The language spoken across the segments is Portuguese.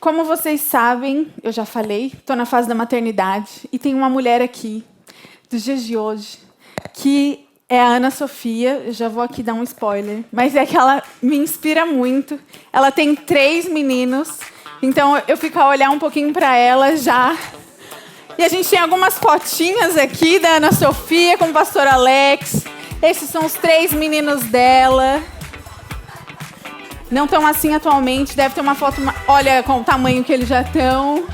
Como vocês sabem, eu já falei, estou na fase da maternidade e tem uma mulher aqui, dos dias de hoje, que é a Ana Sofia. Eu já vou aqui dar um spoiler, mas é que ela me inspira muito. Ela tem 3 meninos, então eu fico a olhar um pouquinho para ela já. E a gente tem algumas fotinhas aqui da Ana Sofia com o pastor Alex. Esses são os 3 meninos dela. Não estão assim atualmente, deve ter uma foto... Olha com o tamanho que eles já estão.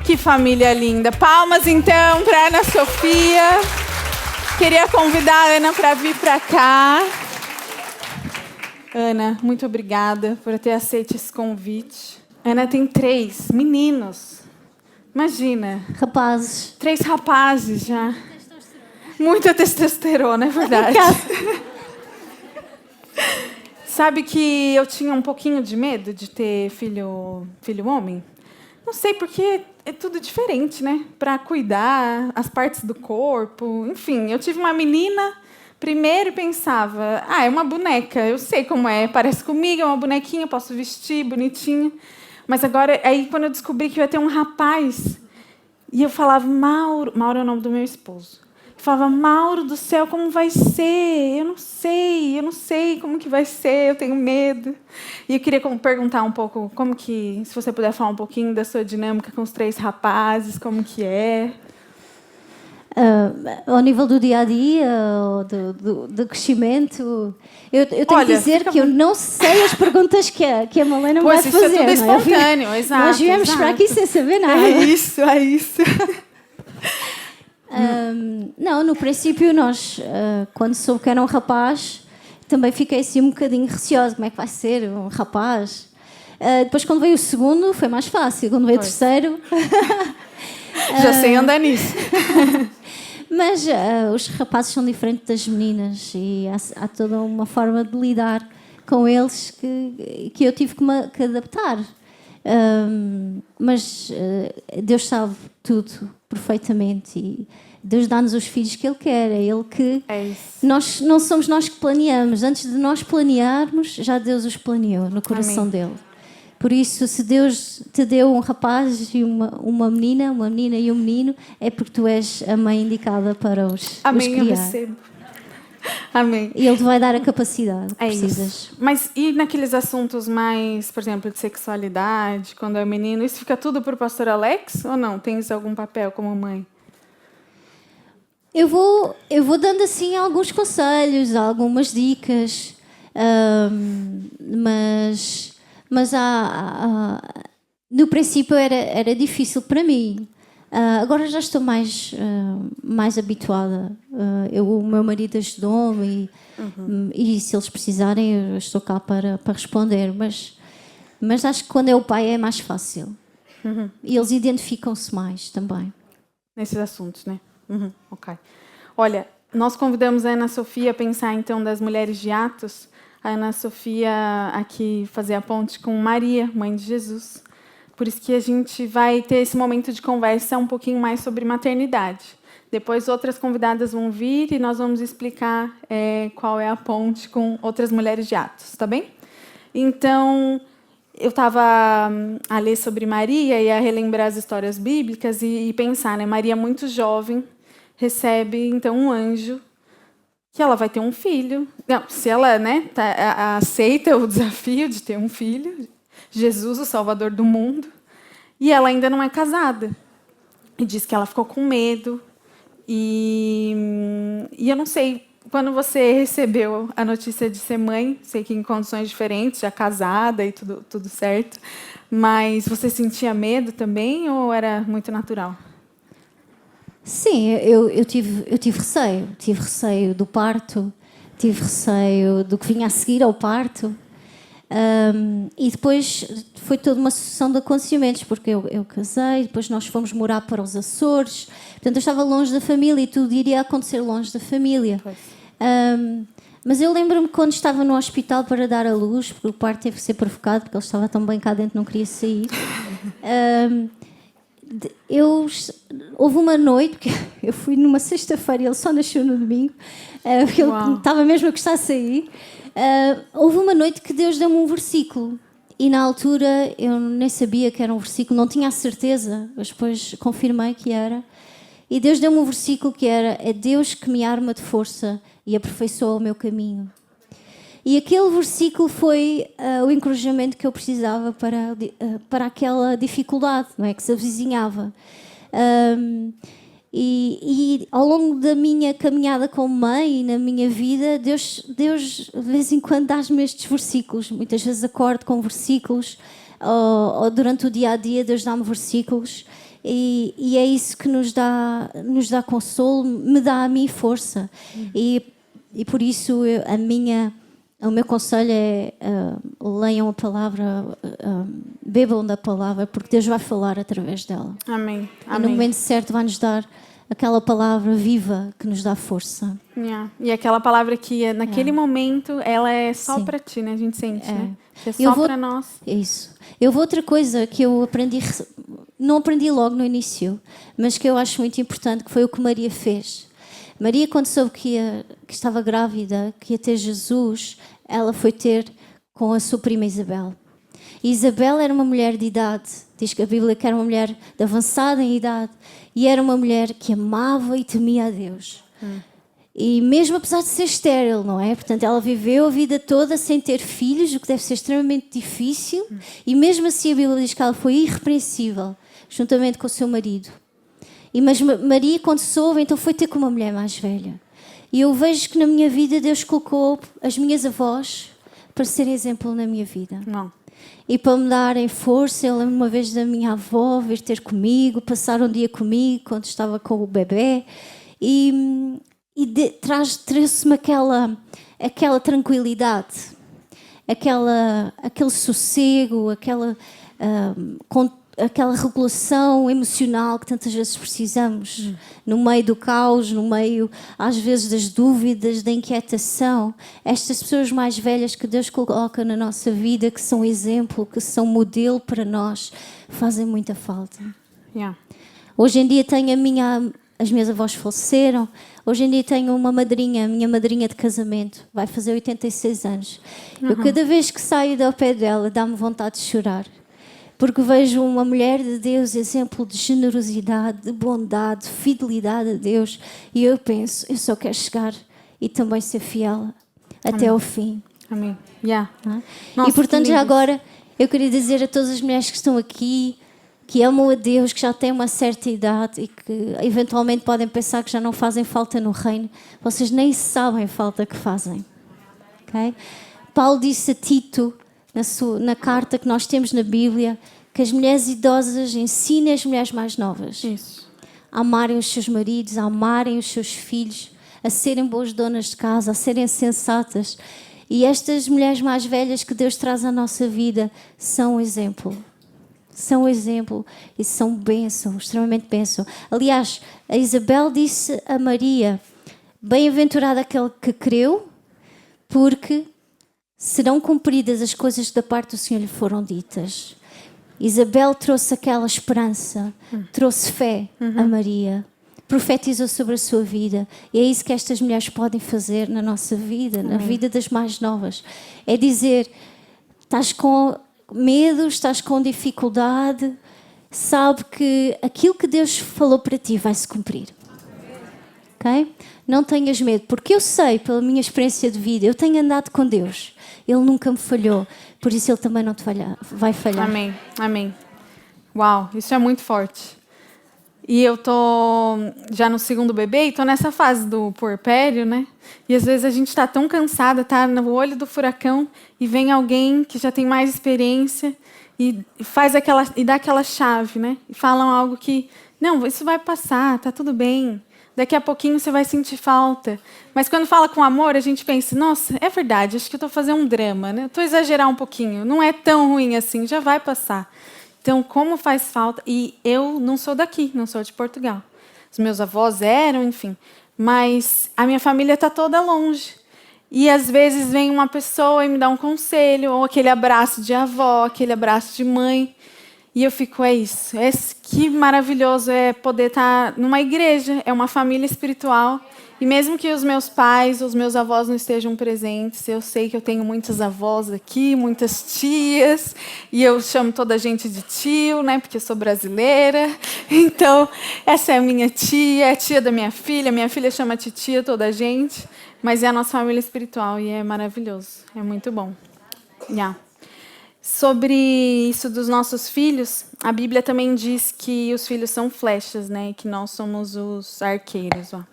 Que família linda. Palmas, então, para Ana Sofia. Queria convidar a Ana para vir para cá. Ana, muito obrigada por ter aceito esse convite. Ana tem 3 meninos. Imagina. Rapazes. 3 rapazes já. Muita testosterona, é verdade. Sabe que eu tinha um pouquinho de medo de ter filho homem? Não sei, porque é tudo diferente, né? Para cuidar, as partes do corpo. Enfim, eu tive uma menina primeiro e pensava, é uma boneca, eu sei como é, parece comigo, é uma bonequinha, posso vestir bonitinho. Mas agora, aí quando eu descobri que eu ia ter um rapaz, e eu falava, Mauro é o nome do meu esposo. Falava, Mauro do céu, como vai ser? Eu não sei como que vai ser, eu tenho medo. E eu queria perguntar um pouco, se você puder falar um pouquinho da sua dinâmica com os 3 rapazes, como que é? Ao nível do dia-a-dia, do crescimento, eu tenho que dizer que eu não sei as perguntas que a Malena me vai fazer. Isso é tudo espontâneo, exato. Nós viemos para aqui sem saber nada. É isso. Não, no princípio, nós, quando soube que era um rapaz, também fiquei assim um bocadinho receosa. Como é que vai ser um rapaz? Depois, quando veio o segundo, foi mais fácil. Quando veio o terceiro... Já sei andar nisso. Mas os rapazes são diferentes das meninas e há toda uma forma de lidar com eles que eu tive que adaptar. Mas Deus sabe tudo perfeitamente e Deus dá-nos os filhos que Ele quer. É Ele que... É isso. Não somos nós que planeamos. Antes de nós planearmos, já Deus os planeou no coração dEle. Por isso, se Deus te deu um rapaz e uma menina e um menino, é porque tu és a mãe indicada para os criar. Amém, eu recebo. Amém. E Ele te vai dar a capacidade que precisas. Isso. Mas e naqueles assuntos mais, por exemplo, de sexualidade, quando é menino, isso fica tudo para o pastor Alex ou não? Tens algum papel como mãe? Eu vou dando assim alguns conselhos, algumas dicas, mas no princípio era difícil para mim. Agora já estou mais habituada. O meu marido ajudou-me e se eles precisarem eu estou cá para responder. Mas acho que quando é o pai é mais fácil. E eles identificam-se mais também. Nesses assuntos, né? Ok. Olha, nós convidamos a Ana Sofia a pensar então das mulheres de Atos. A Ana Sofia aqui fazer a ponte com Maria, mãe de Jesus. Por isso que a gente vai ter esse momento de conversa um pouquinho mais sobre maternidade. Depois outras convidadas vão vir e nós vamos explicar qual é a ponte com outras mulheres de Atos, tá bem? Então, eu estava a ler sobre Maria e a relembrar as histórias bíblicas e pensar, né? Maria, muito jovem, recebe então um anjo que ela vai ter um filho. Não, se ela aceita o desafio de ter um filho, Jesus, o Salvador do mundo, e ela ainda não é casada. E diz que ela ficou com medo. E eu não sei, quando você recebeu a notícia de ser mãe, sei que em condições diferentes, já casada e tudo certo, mas você sentia medo também ou era muito natural? Sim, eu tive receio. Tive receio do parto, tive receio do que vinha a seguir ao parto. E depois foi toda uma sucessão de acontecimentos, porque eu casei, depois nós fomos morar para os Açores. Portanto, eu estava longe da família e tudo iria acontecer longe da família. Mas eu lembro-me quando estava no hospital para dar à luz, porque o parto teve que ser provocado, porque ele estava tão bem cá dentro, não queria sair. Houve uma noite, porque eu fui numa sexta-feira e ele só nasceu no domingo, porque ele estava mesmo a gostar de sair. Houve uma noite que Deus deu-me um versículo. E na altura eu nem sabia que era um versículo, não tinha a certeza, mas depois confirmei que era. E Deus deu-me um versículo que era: é Deus que me arma de força e aperfeiçoa o meu caminho. E aquele versículo foi o encorajamento que eu precisava para aquela dificuldade, não é, que se avizinhava. E ao longo da minha caminhada como mãe e na minha vida, Deus de vez em quando dá-me estes versículos. Muitas vezes acordo com versículos, ou durante o dia-a-dia Deus dá-me versículos, e é isso que nos dá consolo, me dá a mim força. E por isso o meu conselho é leiam a palavra, bebam da palavra, porque Deus vai falar através dela. Amém. E no momento certo vai nos dar aquela palavra viva que nos dá força. Yeah. E aquela palavra que naquele momento ela é só para ti, né? A gente sente, né? Que é só para nós. Isso. Eu vou outra coisa que eu aprendi, não aprendi logo no início, mas que eu acho muito importante, que foi o que Maria fez. Maria, quando soube que estava grávida, que ia ter Jesus, ela foi ter com a sua prima Isabel. E Isabel era uma mulher de idade, diz que a Bíblia que era uma mulher de avançada em idade, e era uma mulher que amava e temia a Deus. E mesmo apesar de ser estéril, não é? Portanto, ela viveu a vida toda sem ter filhos, o que deve ser extremamente difícil, e mesmo assim a Bíblia diz que ela foi irrepreensível, juntamente com o seu marido. Mas Maria, quando soube, então foi ter com uma mulher mais velha. E eu vejo que na minha vida Deus colocou as minhas avós para serem exemplo na minha vida. Não. E para me darem força. Eu lembro uma vez da minha avó vir ter comigo, passar um dia comigo quando estava com o bebê. E trouxe-me aquela tranquilidade, aquele sossego, aquela regulação emocional que tantas vezes precisamos no meio do caos, no meio, às vezes, das dúvidas, da inquietação. Estas pessoas mais velhas que Deus coloca na nossa vida, que são exemplo, que são modelo para nós, fazem muita falta. Yeah. Hoje em dia tenho as minhas avós faleceram. Hoje em dia tenho uma madrinha, a minha madrinha de casamento, vai fazer 86 anos. Eu cada vez que saio ao pé dela dá-me vontade de chorar. Porque vejo uma mulher de Deus, exemplo de generosidade, de bondade, de fidelidade a Deus. E eu penso, eu só quero chegar e também ser fiel até ao fim. Amém. Yeah. Nossa, e portanto, já agora, eu queria dizer a todas as mulheres que estão aqui, que amam a Deus, que já têm uma certa idade e que eventualmente podem pensar que já não fazem falta no reino, vocês nem sabem a falta que fazem. Okay? Paulo disse a Tito, na carta que nós temos na Bíblia, que as mulheres idosas ensinem as mulheres mais novas a amarem os seus maridos, a amarem os seus filhos, a serem boas donas de casa, a serem sensatas. E estas mulheres mais velhas que Deus traz à nossa vida são um exemplo. São um exemplo e são bênção, extremamente bênção. Aliás, a Isabel disse a Maria: bem-aventurado aquele que creu, porque serão cumpridas as coisas que da parte do Senhor lhe foram ditas. Isabel trouxe aquela esperança, trouxe fé a Maria, profetizou sobre a sua vida. E é isso que estas mulheres podem fazer na nossa vida, na vida das mais novas. É dizer, estás com medo, estás com dificuldade, sabe que aquilo que Deus falou para ti vai se cumprir. Okay? Não tenhas medo, porque eu sei, pela minha experiência de vida, eu tenho andado com Deus. Ele nunca me falhou, por isso Ele também não te vai falhar. Amém, amém. Uau, isso é muito forte. E eu tô já no segundo bebê e tô nessa fase do puerpério, né? E às vezes a gente tá tão cansada, tá no olho do furacão, e vem alguém que já tem mais experiência e dá aquela chave, né? E falam algo que, não, isso vai passar, tá tudo bem. Daqui a pouquinho você vai sentir falta. Mas quando fala com amor, a gente pensa, nossa, é verdade, acho que eu estou fazendo um drama, né? Estou a exagerar um pouquinho, não é tão ruim assim, já vai passar. Então, como faz falta... E eu não sou daqui, não sou de Portugal. Os meus avós eram, enfim. Mas a minha família está toda longe. E às vezes vem uma pessoa e me dá um conselho, ou aquele abraço de avó, aquele abraço de mãe. E eu fico, é isso. Que maravilhoso é poder estar numa igreja, é uma família espiritual. E mesmo que os meus pais, os meus avós não estejam presentes, eu sei que eu tenho muitas avós aqui, muitas tias, e eu chamo toda a gente de tio, né, porque eu sou brasileira. Então, essa é a minha tia, é a tia da minha filha chama titia toda a gente, mas é a nossa família espiritual e é maravilhoso, é muito bom. Yeah. Sobre isso dos nossos filhos, a Bíblia também diz que os filhos são flechas, né, e que nós somos os arqueiros, ó.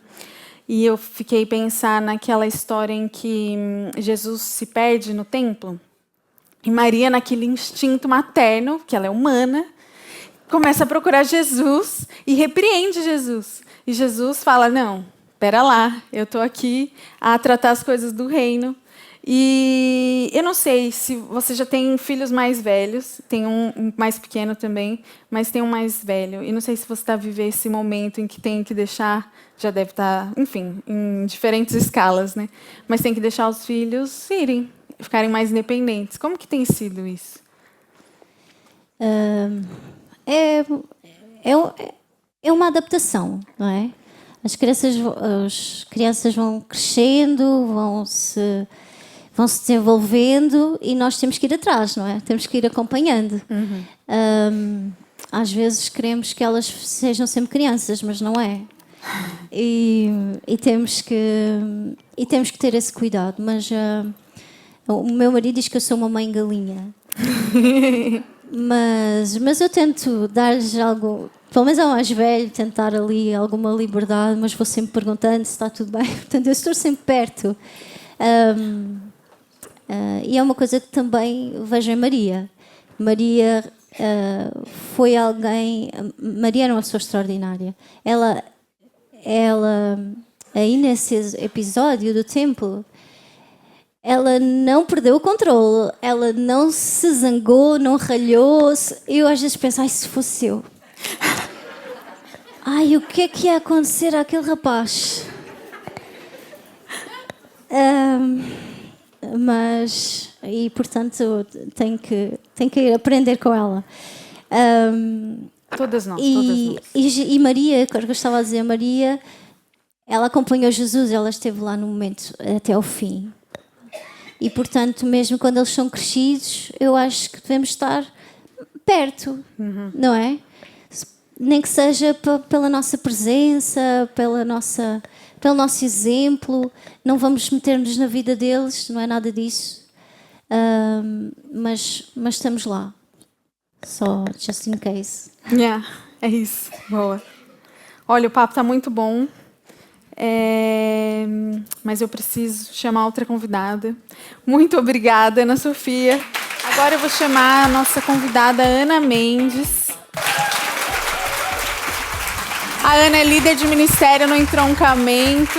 E eu fiquei pensar naquela história em que Jesus se perde no templo. E Maria, naquele instinto materno, que ela é humana, começa a procurar Jesus e repreende Jesus. E Jesus fala, não, espera lá, eu estou aqui a tratar as coisas do reino. E eu não sei se você já tem filhos mais velhos, tem um mais pequeno também, mas tem um mais velho. E não sei se você está vivendo esse momento em que tem que deixar, já deve estar, enfim, em diferentes escalas, né? Mas tem que deixar os filhos irem, ficarem mais independentes. Como que tem sido isso? É uma adaptação, não é? As crianças vão crescendo, vão se desenvolvendo e nós temos que ir atrás, não é? Temos que ir acompanhando. Às vezes queremos que elas sejam sempre crianças, mas não é. E temos que ter esse cuidado. Mas o meu marido diz que eu sou uma mãe galinha. Mas eu tento dar-lhes algo, pelo menos ao mais velho, tentar ali alguma liberdade, mas vou sempre perguntando se está tudo bem. Portanto, eu estou sempre perto. E é uma coisa que também vejo em Maria. Maria foi alguém... Maria era uma pessoa extraordinária. Ela aí nesse episódio do templo, ela não perdeu o controle. Ela não se zangou, não ralhou. Eu às vezes penso, ai, se fosse eu. Ai, o que é que ia acontecer àquele rapaz? Mas, e portanto, tenho que ir aprender com ela. Todas nós. E Maria, como eu estava a dizer, Maria, ela acompanhou Jesus, ela esteve lá no momento até ao fim. E, portanto, mesmo quando eles são crescidos, eu acho que devemos estar perto, não é? Nem que seja pela nossa presença, pelo nosso exemplo. Não vamos meter-nos na vida deles, não é nada disso. Mas estamos lá. Só just in case. É isso. Boa. Olha, o papo está muito bom. Mas eu preciso chamar outra convidada. Muito obrigada, Ana Sofia. Agora eu vou chamar a nossa convidada, Ana Mendes. A Ana é líder de ministério no entroncamento.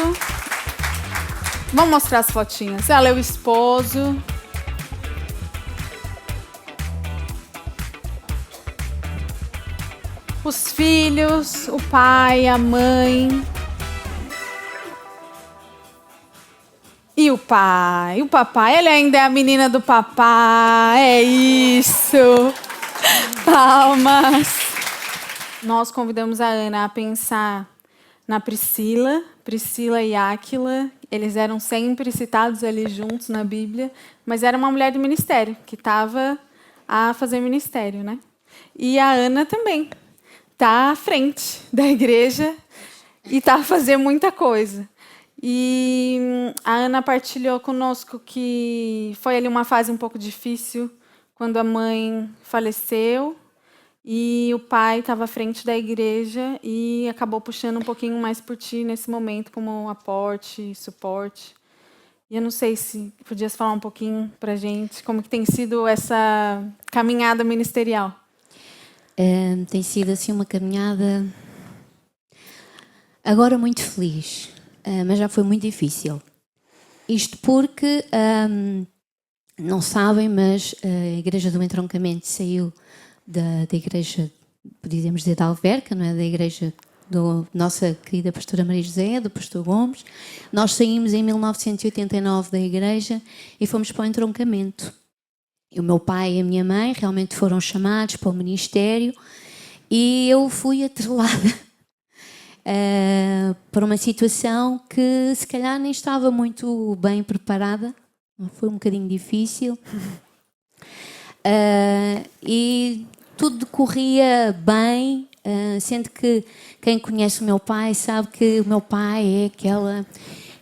Vamos mostrar as fotinhas. Ela é o esposo. Os filhos, o pai, a mãe. E o pai, o papai, ele ainda é a menina do papai, é isso. Palmas. Nós convidamos a Ana a pensar na Priscila e Áquila. Eles eram sempre citados ali juntos na Bíblia, mas era uma mulher do ministério, que estava a fazer ministério, né? E a Ana também está à frente da igreja e está a fazer muita coisa. E a Ana partilhou conosco que foi ali uma fase um pouco difícil, quando a mãe faleceu e o pai estava à frente da igreja e acabou puxando um pouquinho mais por ti nesse momento, como aporte, suporte. E eu não sei se podias falar um pouquinho para a gente como que tem sido essa caminhada ministerial. Tem sido assim uma caminhada agora muito feliz. Mas já foi muito difícil. Isto porque, não sabem, mas a Igreja do Entroncamento saiu da igreja, podemos dizer, da Alverca, não é? Da igreja da nossa querida pastora Maria José, do pastor Gomes. Nós saímos em 1989 da igreja e fomos para o entroncamento. E o meu pai e a minha mãe realmente foram chamados para o ministério e eu fui atrelada para uma situação que se calhar nem estava muito bem preparada. Foi um bocadinho difícil. E tudo decorria bem, sendo que quem conhece o meu pai sabe que o meu pai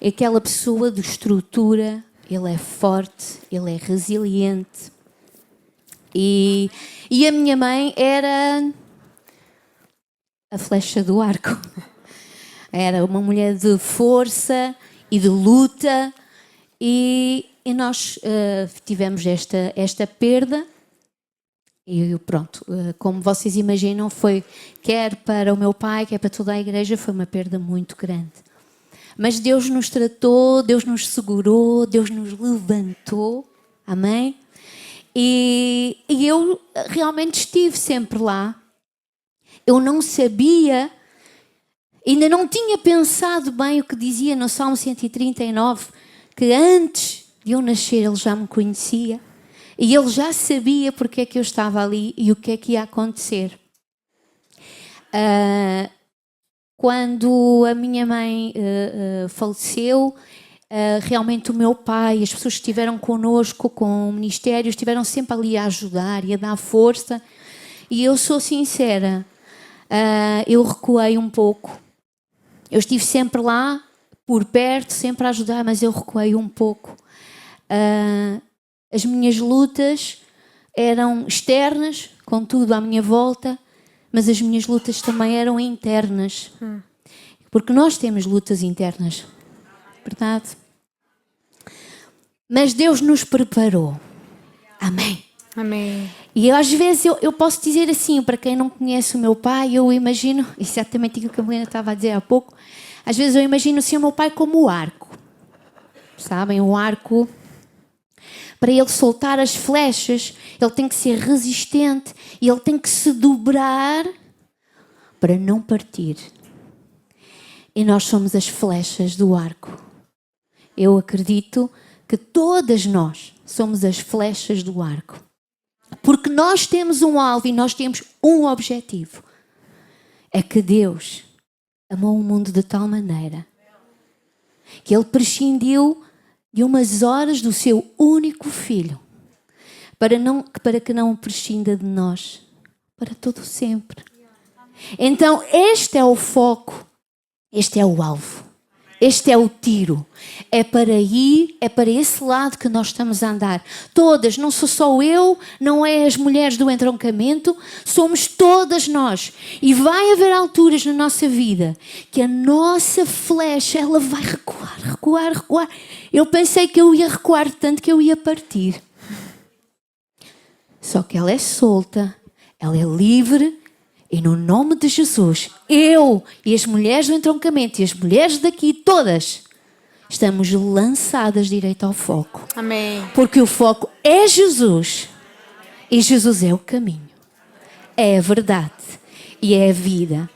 é aquela pessoa de estrutura, ele é forte, ele é resiliente. E a minha mãe era a flecha do arco. Era uma mulher de força e de luta, e nós tivemos esta perda. E pronto, como vocês imaginam, foi, quer para o meu pai, quer para toda a igreja, foi uma perda muito grande. Mas Deus nos tratou, Deus nos segurou, Deus nos levantou, amém? E eu realmente estive sempre lá. Eu não sabia, ainda não tinha pensado bem o que dizia no Salmo 139, que antes de eu nascer ele já me conhecia. E ele já sabia porque é que eu estava ali e o que é que ia acontecer. Quando a minha mãe faleceu, realmente o meu pai, as pessoas que estiveram connosco com o ministério, estiveram sempre ali a ajudar e a dar força. E eu sou sincera, eu recuei um pouco. Eu estive sempre lá, por perto, sempre a ajudar, mas eu recuei um pouco. As minhas lutas eram externas, com tudo à minha volta, mas as minhas lutas também eram internas. Porque nós temos lutas internas, verdade? Mas Deus nos preparou. Amém. Amém. E às vezes eu posso dizer assim, para quem não conhece o meu pai, eu imagino, exatamente aquilo que a Helena estava a dizer há pouco, às vezes eu imagino assim o meu pai como o arco. Sabem, o arco... Para ele soltar as flechas, ele tem que ser resistente e ele tem que se dobrar para não partir. E nós somos as flechas do arco. Eu acredito que todas nós somos as flechas do arco. Porque nós temos um alvo e nós temos um objetivo. É que Deus amou o mundo de tal maneira que ele prescindiu de umas horas do seu único filho, para que não prescinda de nós, para todo sempre. Então este é o foco, este é o alvo, este é o tiro. É para esse lado que nós estamos a andar. Todas, não sou só eu, não é as mulheres do entroncamento, somos todas nós. E vai haver alturas na nossa vida que a nossa flecha, ela vai recuar. Eu pensei que eu ia recuar tanto que eu ia partir. Só que ela é solta, ela é livre. E no nome de Jesus, eu e as mulheres do entroncamento e as mulheres daqui, todas, estamos lançadas direito ao foco. Amém. Porque o foco é Jesus. E Jesus é o caminho, é a verdade e é a vida.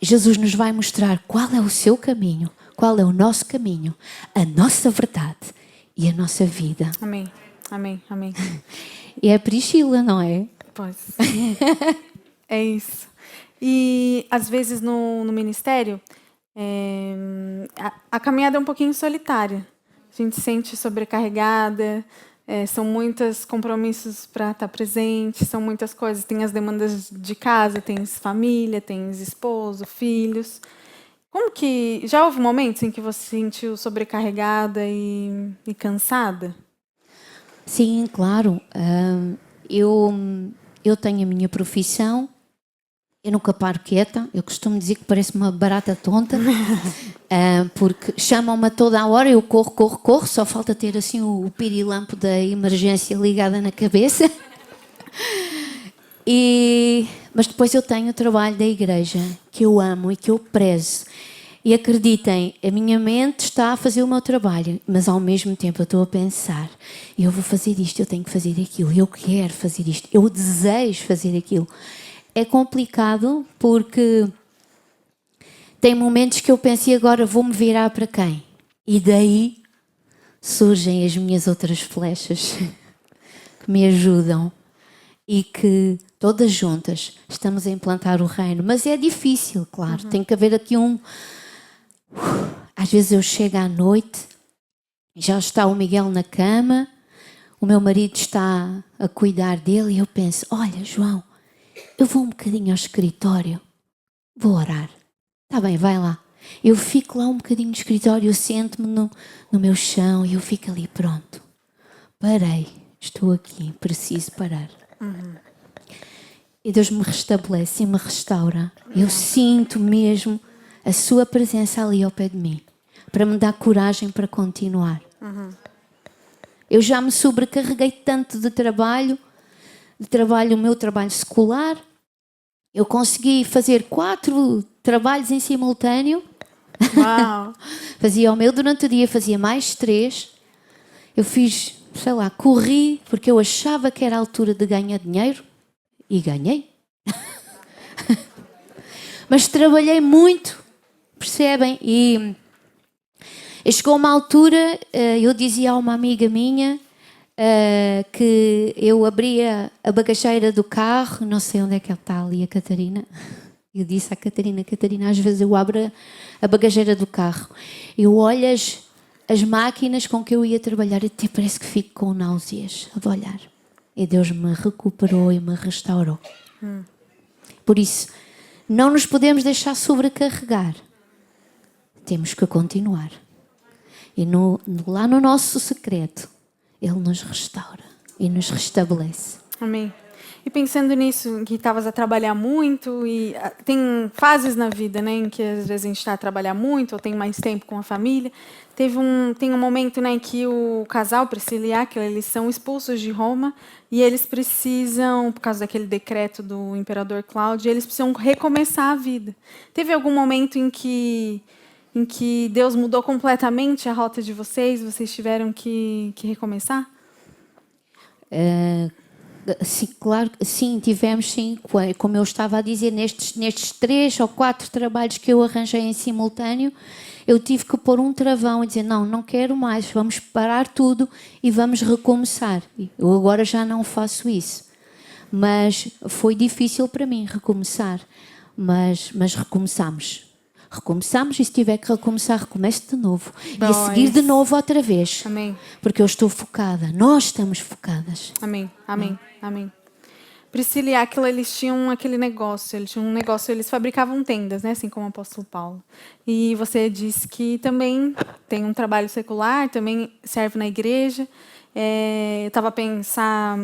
Jesus nos vai mostrar qual é o seu caminho, qual é o nosso caminho, a nossa verdade e a nossa vida. Amém. Amém. Amém. E é Priscila, não é? Pois. É isso. E, às vezes, no ministério, a caminhada é um pouquinho solitária. A gente se sente sobrecarregada, são muitos compromissos para estar presente, são muitas coisas. Tem as demandas de casa, tem família, tem esposo, filhos. Como que... Já houve momentos em que você se sentiu sobrecarregada e cansada? Sim, claro. Eu tenho a minha profissão. Eu nunca paro quieta, eu costumo dizer que parece uma barata tonta, porque chamam-me a toda a hora, eu corro, só falta ter assim o pirilampo da emergência ligada na cabeça. Mas depois eu tenho o trabalho da igreja, que eu amo e que eu prezo. E acreditem, a minha mente está a fazer o meu trabalho, mas ao mesmo tempo eu estou a pensar, eu vou fazer isto, eu tenho que fazer aquilo, eu quero fazer isto, eu desejo fazer aquilo. É complicado porque tem momentos que eu penso, e agora vou-me virar para quem? E daí surgem as minhas outras flechas que me ajudam e que todas juntas, estamos a implantar o reino. Mas é difícil, claro. Tem que haver aqui Às vezes eu chego à noite, já está o Miguel na cama, o meu marido está a cuidar dele e eu penso, olha, João, eu vou um bocadinho ao escritório, vou orar. Está bem, vai lá. Eu fico lá um bocadinho no escritório, eu sento-me no meu chão e eu fico ali, pronto. Parei, estou aqui, preciso parar. E Deus me restabelece e me restaura. Eu sinto mesmo a sua presença ali ao pé de mim, para me dar coragem para continuar. Eu já me sobrecarreguei tanto de trabalho, o meu trabalho escolar. Eu consegui fazer 4 trabalhos em simultâneo. Uau! Fazia o meu durante o dia, fazia mais 3. Eu fiz, corri, porque eu achava que era a altura de ganhar dinheiro. E ganhei. Mas trabalhei muito, percebem? E chegou uma altura, eu dizia a uma amiga minha que eu abria a bagageira do carro, não sei onde é que ela está ali, a Catarina. Eu disse à Catarina, às vezes eu abro a bagageira do carro, eu olho as máquinas com que eu ia trabalhar e até parece que fico com náuseas de olhar. E Deus me recuperou e me restaurou. Por isso, não nos podemos deixar sobrecarregar. Temos que continuar. E lá no nosso secreto, Ele nos restaura e nos restabelece. Amém. E pensando nisso, que estavas a trabalhar muito, e tem fases na vida, né, em que às vezes a gente está a trabalhar muito, ou tem mais tempo com a família. Tem um momento, né, em que o casal, Priscila e Áquila, eles são expulsos de Roma, e eles precisam, por causa daquele decreto do imperador Cláudio, eles precisam recomeçar a vida. Teve algum momento em que Deus mudou completamente a rota de vocês tiveram que recomeçar? Sim, claro, sim, tivemos, sim, como eu estava a dizer, nestes 3 ou 4 trabalhos que eu arranjei em simultâneo, eu tive que pôr um travão e dizer, não quero mais, vamos parar tudo e vamos recomeçar. Eu agora já não faço isso, mas foi difícil para mim recomeçar, mas recomeçamos, e se tiver que recomeçar, recomeço de novo. E a seguir de novo outra vez. Amém. Porque eu estou focada, nós estamos focadas. Amém, amém, amém. Priscila e Áquila, eles tinham aquele negócio, eles fabricavam tendas, né, assim como o apóstolo Paulo. E você disse que também tem um trabalho secular, também serve na igreja. Eu estava a pensar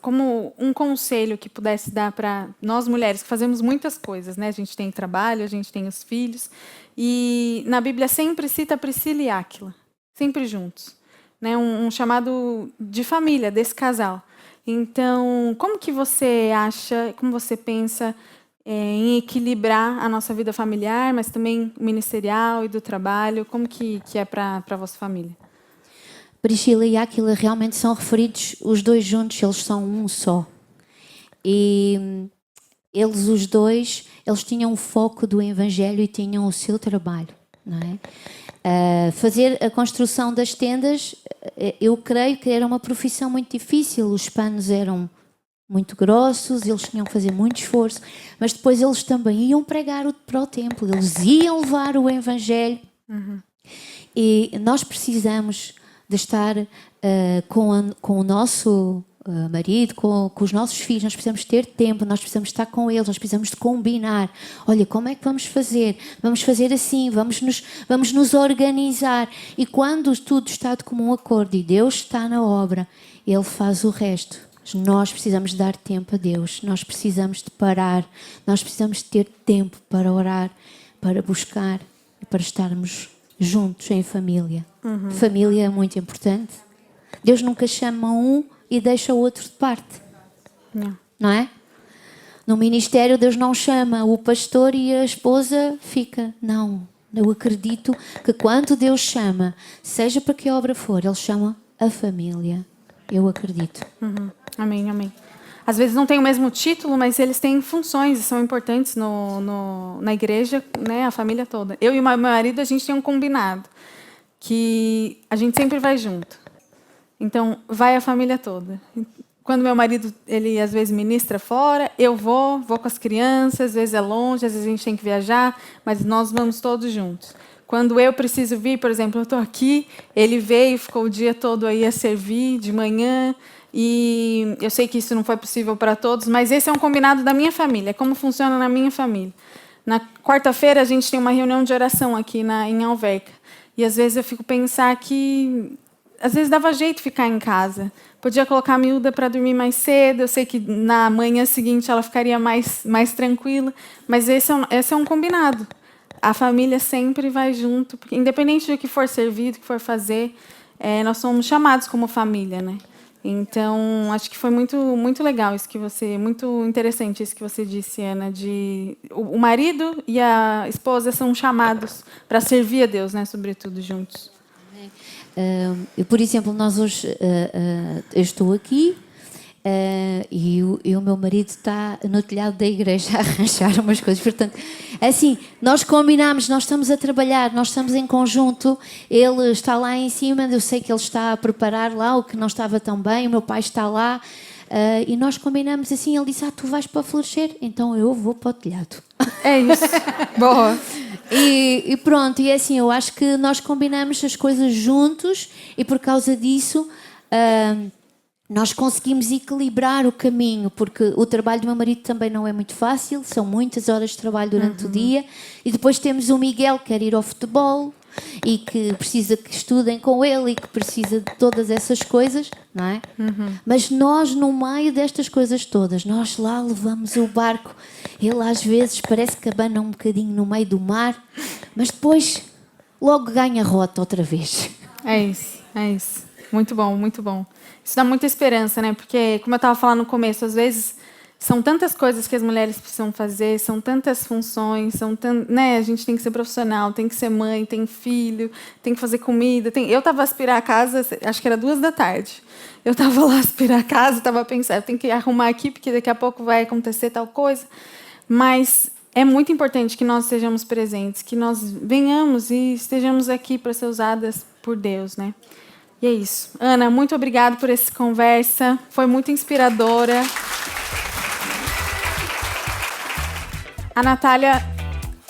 como um conselho que pudesse dar para nós mulheres, que fazemos muitas coisas, né? A gente tem trabalho, a gente tem os filhos. E na Bíblia sempre cita Priscila e Áquila, sempre juntos. Né? Um chamado de família, desse casal. Então, como que você acha, como você pensa em equilibrar a nossa vida familiar, mas também ministerial e do trabalho? Como que é para a vossa família? Priscila e Áquila realmente são referidos os dois juntos, eles são um só. E eles, os dois, eles tinham o foco do Evangelho e tinham o seu trabalho, não é? Fazer a construção das tendas, eu creio que era uma profissão muito difícil. Os panos eram muito grossos, eles tinham que fazer muito esforço, mas depois eles também iam pregar para o templo, eles iam levar o Evangelho. E nós precisamos de estar com o nosso marido, com os nossos filhos, nós precisamos ter tempo, nós precisamos estar com eles, nós precisamos de combinar. Olha, como é que vamos fazer? Vamos fazer assim, vamos nos organizar. E quando tudo está de comum acordo e Deus está na obra, Ele faz o resto. Nós precisamos dar tempo a Deus, nós precisamos de parar, nós precisamos de ter tempo para orar, para buscar e para estarmos juntos em família. Família é muito importante. Deus nunca chama um e deixa o outro de parte. Não é? No ministério Deus não chama o pastor e a esposa fica. Não. Eu acredito que quando Deus chama, seja para que obra for, Ele chama a família. Eu acredito. Amém, amém. Às vezes não tem o mesmo título, mas eles têm funções e são importantes na igreja, né, a família toda. Eu e o meu marido, a gente tem um combinado, que a gente sempre vai junto. Então, vai a família toda. quando meu marido, ele às vezes ministra fora, eu vou com as crianças, às vezes é longe, às vezes a gente tem que viajar, mas nós vamos todos juntos. Quando eu preciso vir, por exemplo, eu estou aqui, ele veio, ficou o dia todo aí a servir, de manhã, e eu sei que isso não foi possível para todos, mas esse é um combinado da minha família, é como funciona na minha família. Na quarta-feira, a gente tem uma reunião de oração aqui em Alverca, e às vezes eu fico pensando que às vezes dava jeito ficar em casa. Podia colocar a miúda para dormir mais cedo. Eu sei que na manhã seguinte ela ficaria mais tranquila. Mas esse é um combinado. A família sempre vai junto. Porque, independente do que for servido, do que for fazer, nós somos chamados como família, né? Então, acho que foi muito legal isso que você... Muito interessante isso que você disse, Ana. O marido e a esposa são chamados para servir a Deus, né? Sobretudo, juntos. Por exemplo, nós hoje eu estou aqui e o meu marido está no telhado da igreja a arranjar umas coisas. Portanto, assim, nós combinamos, nós estamos a trabalhar, nós estamos em conjunto. Ele está lá em cima, eu sei que ele está a preparar lá o que não estava tão bem, o meu pai está lá. E nós combinamos assim, ele disse, tu vais para Florescer, então eu vou para o telhado. É isso, boa. E pronto, e assim, eu acho que nós combinamos as coisas juntos e por causa disso nós conseguimos equilibrar o caminho, porque o trabalho do meu marido também não é muito fácil, são muitas horas de trabalho durante o dia, e depois temos o Miguel que quer ir ao futebol e que precisa que estudem com ele e que precisa de todas essas coisas, não é? Mas nós, no meio destas coisas todas, nós lá levamos o barco. Ele às vezes parece que abana um bocadinho no meio do mar, mas depois logo ganha rota outra vez. É isso. Muito bom, muito bom. Isso dá muita esperança, né? Porque, como eu estava falando no começo, às vezes são tantas coisas que as mulheres precisam fazer, são tantas funções, né? A gente tem que ser profissional, tem que ser mãe, tem filho, tem que fazer comida. Eu estava a aspirar a casa, acho que era 2 da tarde. Eu estava lá a aspirar a casa, estava pensando, tem que arrumar aqui, porque daqui a pouco vai acontecer tal coisa. Mas é muito importante que nós estejamos presentes, que nós venhamos e estejamos aqui para ser usadas por Deus, né? E é isso. Ana, muito obrigada por essa conversa. Foi muito inspiradora. A Natália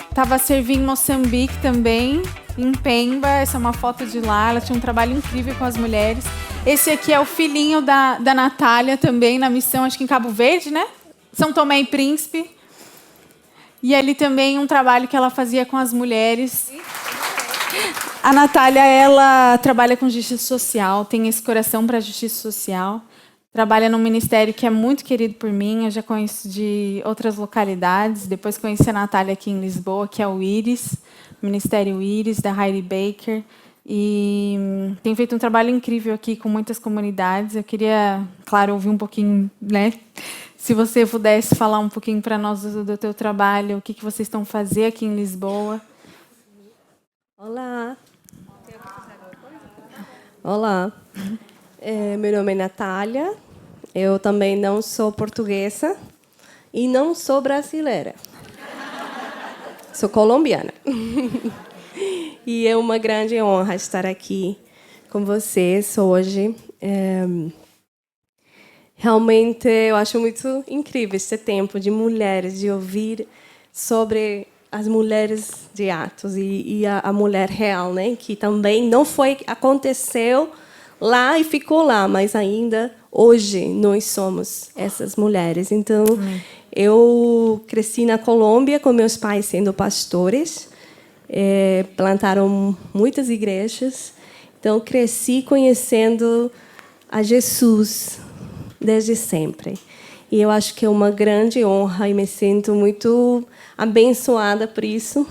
estava servindo em Moçambique também, em Pemba. Essa é uma foto de lá. Ela tinha um trabalho incrível com as mulheres. Esse aqui é o filhinho da Natália também, na missão, acho que em Cabo Verde, né? São Tomé e Príncipe. E ali também um trabalho que ela fazia com as mulheres. A Natália, ela trabalha com justiça social, tem esse coração para a justiça social. Trabalha num ministério que é muito querido por mim, eu já conheço de outras localidades. Depois conheci a Natália aqui em Lisboa, que é o Íris, o Ministério Íris, da Heidi Baker. E tem feito um trabalho incrível aqui com muitas comunidades. Eu queria, claro, ouvir um pouquinho, né? Se você pudesse falar um pouquinho para nós do teu trabalho, o que vocês estão fazendo aqui em Lisboa. Olá. Olá. Meu nome é Natália. Eu também não sou portuguesa e não sou brasileira. Sou colombiana. E é uma grande honra estar aqui com vocês hoje. Realmente, eu acho muito incrível esse tempo de mulheres, de ouvir sobre as mulheres de Atos e a mulher real, né? Que também não aconteceu lá e ficou lá, mas ainda hoje nós somos essas mulheres. Então, eu cresci na Colômbia com meus pais sendo pastores, plantaram muitas igrejas, então cresci conhecendo a Jesus desde sempre. E eu acho que é uma grande honra e me sinto muito abençoada por isso.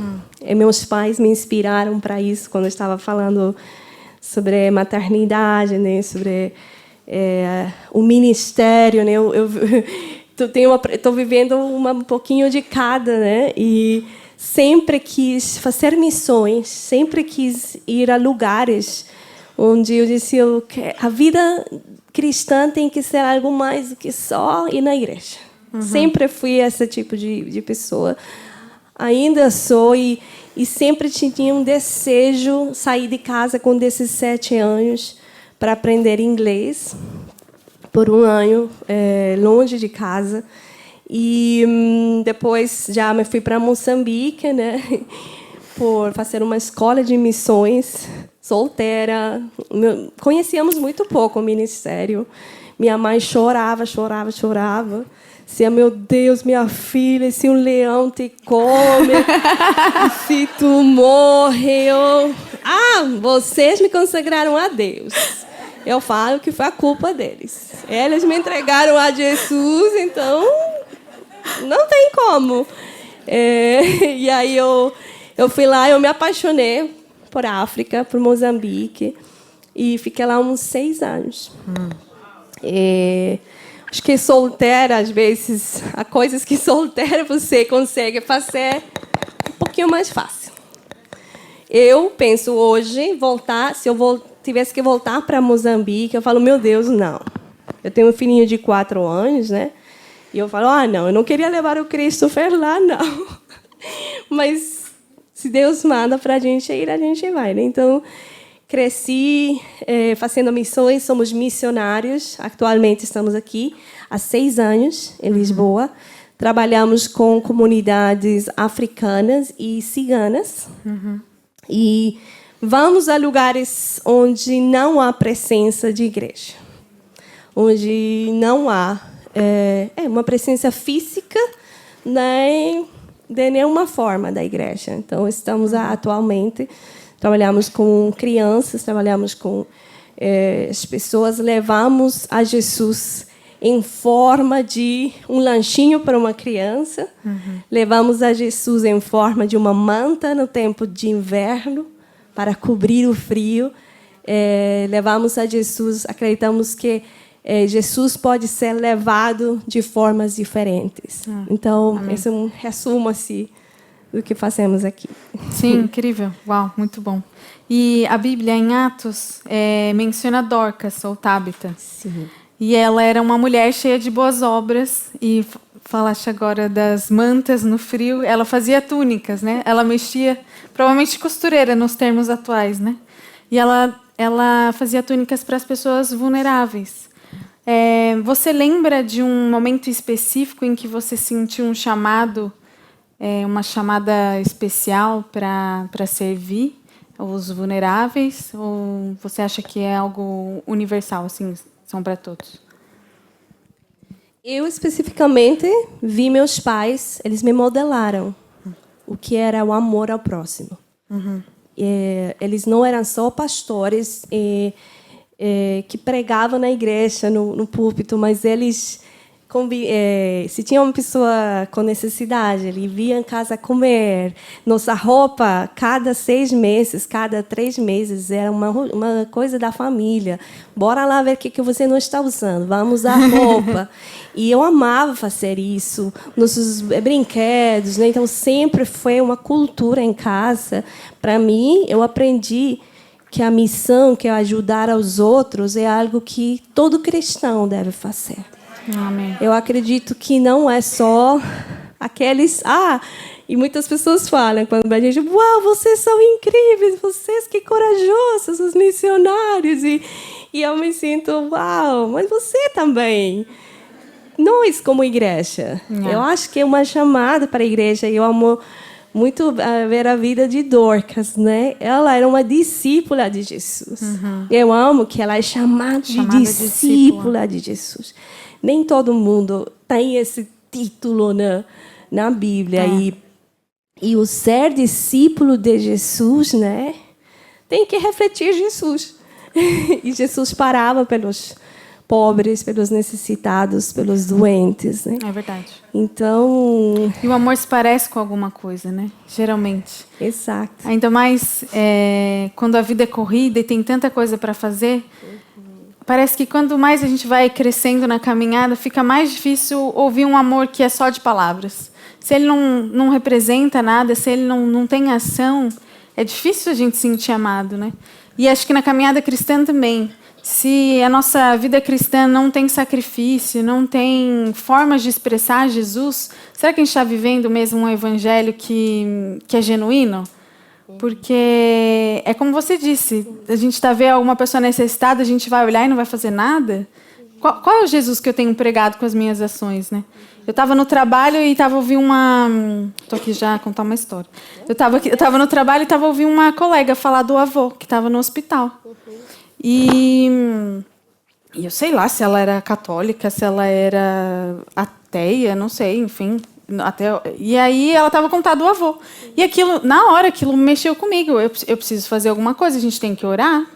Meus pais me inspiraram para isso quando eu estava falando sobre maternidade, né, sobre o ministério, né. Eu estou vivendo um pouquinho de cada, né, e sempre quis fazer missões, sempre quis ir a lugares onde eu disse que a vida cristã tem que ser algo mais do que só ir na igreja. Sempre fui esse tipo de pessoa. Ainda sou e sempre tinha um desejo sair de casa com 17 anos para aprender inglês, por um ano, longe de casa. E depois já me fui para Moçambique, né, por fazer uma escola de missões, solteira. Conhecíamos muito pouco o ministério. Minha mãe chorava. Dizia, meu Deus, minha filha, se um leão te come, se tu morre, vocês me consagraram a Deus. Eu falo que foi a culpa deles. Eles me entregaram a Jesus, então não tem como. E aí eu fui lá, eu me apaixonei por África, por Moçambique, e fiquei lá uns 6 anos. Acho que solteira, às vezes, há coisas que solteira você consegue fazer um pouquinho mais fácil. Eu penso hoje, se eu tivesse que voltar para Moçambique, eu falo, meu Deus, não. Eu tenho um filhinho de 4 anos, né? E eu falo, não, eu não queria levar o Christopher lá, não. Mas se Deus manda para a gente ir, a gente vai, né? Então, cresci fazendo missões, somos missionários. Atualmente estamos aqui há 6 anos, em Lisboa. Trabalhamos com comunidades africanas e ciganas. E vamos a lugares onde não há presença de igreja, onde não há uma presença física nem de nenhuma forma da igreja. Então, estamos atualmente... Trabalhamos com crianças, trabalhamos com as pessoas, levamos a Jesus em forma de um lanchinho para uma criança, levamos a Jesus em forma de uma manta no tempo de inverno para cobrir o frio, levamos a Jesus, acreditamos que Jesus pode ser levado de formas diferentes. Então, esse é um resumo assim do que fazemos aqui. Sim, incrível. Uau, muito bom. E a Bíblia, em Atos, menciona Dorcas, ou Tabita. Sim. E ela era uma mulher cheia de boas obras. E falaste agora das mantas no frio. Ela fazia túnicas, né? Ela mexia, provavelmente costureira nos termos atuais, né? E ela fazia túnicas para as pessoas vulneráveis. Você lembra de um momento específico em que você sentiu um chamado, uma chamada especial para servir os vulneráveis? Ou você acha que é algo universal, assim, são para todos? Eu, especificamente, vi meus pais, eles me modelaram o que era o amor ao próximo. Eles não eram só pastores que pregavam na igreja, no púlpito, mas eles... se tinha uma pessoa com necessidade, ele via em casa comer. Nossa roupa, cada 6 meses, cada 3 meses, era uma coisa da família. Bora lá ver o que você não está usando. Vamos usar roupa. E eu amava fazer isso. Nossos brinquedos, né? Então, sempre foi uma cultura em casa. Para mim, eu aprendi que a missão, que é ajudar aos outros, é algo que todo cristão deve fazer. Amém. Eu acredito que não é só aqueles... e muitas pessoas falam quando a gente... Uau, vocês são incríveis, vocês que corajosos, os missionários. E eu me sinto, uau, mas você também. Nós, como igreja. Eu acho que é uma chamada para a igreja. E eu amo muito ver a vida de Dorcas, né? Ela era uma discípula de Jesus. Eu amo que ela é chamada de discípula de Jesus. Nem todo mundo tem esse título na Bíblia. E o ser discípulo de Jesus, né, tem que refletir Jesus. E Jesus parava pelos pobres, pelos necessitados, pelos doentes, né? É verdade. Então... E o amor se parece com alguma coisa, né? Geralmente. Exato. Ainda mais quando a vida é corrida e tem tanta coisa para fazer... Parece que quanto mais a gente vai crescendo na caminhada, fica mais difícil ouvir um amor que é só de palavras. Se ele não representa nada, se ele não tem ação, é difícil a gente se sentir amado, né? E acho que na caminhada cristã também. Se a nossa vida cristã não tem sacrifício, não tem formas de expressar Jesus, será que a gente está vivendo mesmo um evangelho que é genuíno? Porque é como você disse, a gente está vendo alguma pessoa necessitada, a gente vai olhar e não vai fazer nada. qual é o Jesus que eu tenho pregado com as minhas ações, né? Eu estava no trabalho e estava ouvindo uma... Estou aqui já a contar uma história. Eu estava no trabalho e estava ouvindo uma colega falar do avô, que estava no hospital. E eu sei lá se ela era católica, se ela era ateia, não sei, enfim. E aí ela estava contando do avô. E aquilo, na hora, aquilo mexeu comigo. Eu preciso fazer alguma coisa, a gente tem que orar.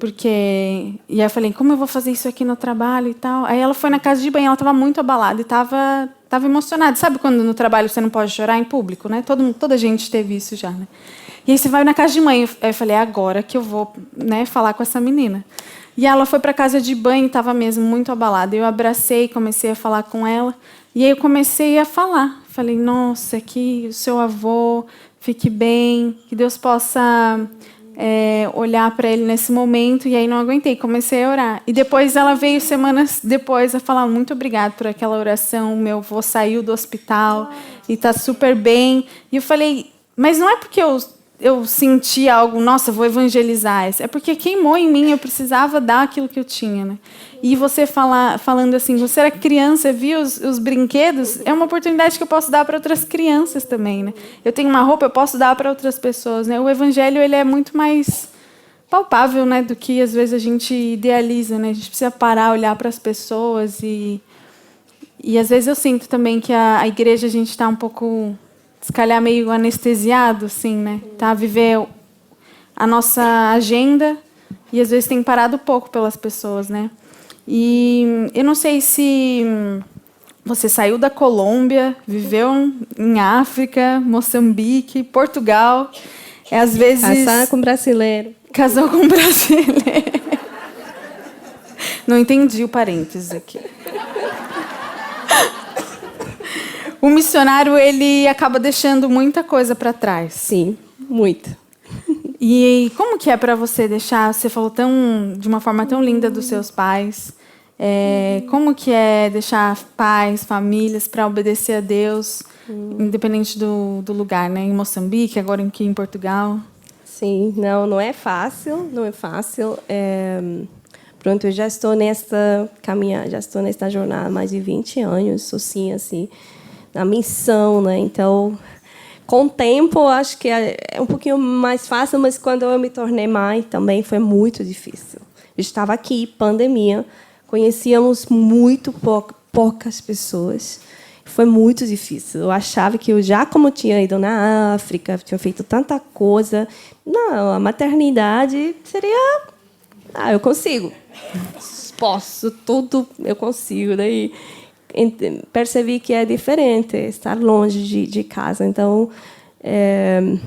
Porque... E aí eu falei, como eu vou fazer isso aqui no trabalho e tal? Aí ela foi na casa de banho, ela estava muito abalada e estava emocionada. Sabe quando no trabalho você não pode chorar em público, né? Toda gente teve isso já, né? E aí você vai na casa de banho. Aí eu falei, é agora que eu vou, né, falar com essa menina. E ela foi para a casa de banho e estava mesmo muito abalada. Eu abracei, comecei a falar com ela. E aí eu comecei a falar. Falei, nossa, que o seu avô fique bem, que Deus possa... olhar para ele nesse momento, e aí não aguentei, comecei a orar. E depois ela veio semanas depois a falar, muito obrigada por aquela oração, meu avô saiu do hospital e está super bem. E eu falei, mas não é porque eu senti algo, nossa, vou evangelizar, é porque queimou em mim, eu precisava dar aquilo que eu tinha, né? E você falando assim, você era criança, viu os brinquedos, é uma oportunidade que eu posso dar para outras crianças também, né? Eu tenho uma roupa, eu posso dar para outras pessoas, né? O evangelho, ele é muito mais palpável, né, do que às vezes a gente idealiza, né? A gente precisa parar, olhar para as pessoas e às vezes eu sinto também que a igreja, a gente está um pouco, se calhar, meio anestesiado, assim, né? Tá a viver a nossa agenda e às vezes tem parado pouco pelas pessoas, né? E eu não sei se você saiu da Colômbia, viveu em África, Moçambique, Portugal. Às vezes... Casar com brasileiro. Casou com brasileiro. Não entendi o parênteses aqui. O missionário, ele acaba deixando muita coisa para trás. Sim, muito. E como que é para você deixar... Você falou de uma forma tão linda dos seus pais. Como que é deixar pais, famílias, para obedecer a Deus, independente do lugar, né? Em Moçambique, agora aqui em Portugal. Sim, não é fácil, não é fácil. Pronto, eu já estou nesta caminhada, já estou nesta jornada há mais de 20 anos, sozinha, assim, na missão, né? Então... Com o tempo, eu acho que é um pouquinho mais fácil, mas quando eu me tornei mãe, também foi muito difícil. Eu estava aqui, pandemia, conhecíamos muito poucas pessoas. Foi muito difícil. Eu achava que eu já, como tinha ido na África, tinha feito tanta coisa, não, a maternidade seria... eu consigo. Posso, tudo eu consigo. Daí... percebi que é diferente estar longe de casa. Então,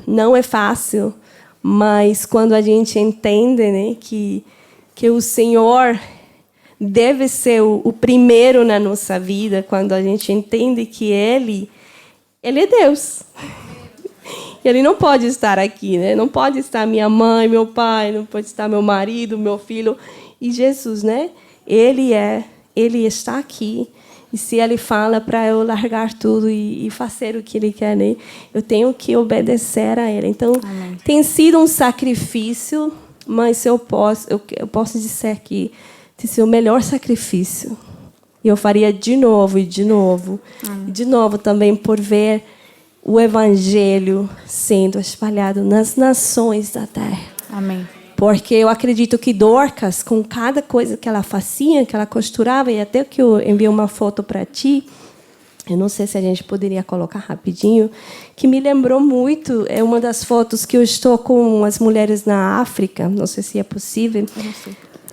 não é fácil, mas quando a gente entende, né, que o Senhor deve ser o primeiro na nossa vida, quando a gente entende que Ele é Deus. Ele não pode estar aqui, né? Não pode estar minha mãe, meu pai, não pode estar meu marido, meu filho. E Jesus, né? Ele está aqui. E se Ele fala para eu largar tudo e fazer o que Ele quer, né? Eu tenho que obedecer a Ele. Então, Amém. Tem sido um sacrifício, mas eu posso dizer que tem sido o melhor sacrifício. E eu faria de novo e de novo. E de novo também por ver o Evangelho sendo espalhado nas nações da terra. Amém. Porque eu acredito que Dorcas, com cada coisa que ela fazia, que ela costurava, e até que eu enviei uma foto para ti, eu não sei se a gente poderia colocar rapidinho, que me lembrou muito, é uma das fotos que eu estou com as mulheres na África, não sei se é possível,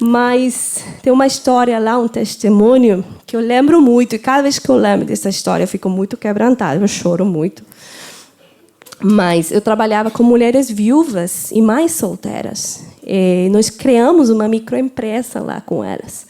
mas tem uma história lá, um testemunho, que eu lembro muito, e cada vez que eu lembro dessa história, eu fico muito quebrantada, eu choro muito. Mas eu trabalhava com mulheres viúvas e mães solteiras. E nós criamos uma microempresa lá com elas,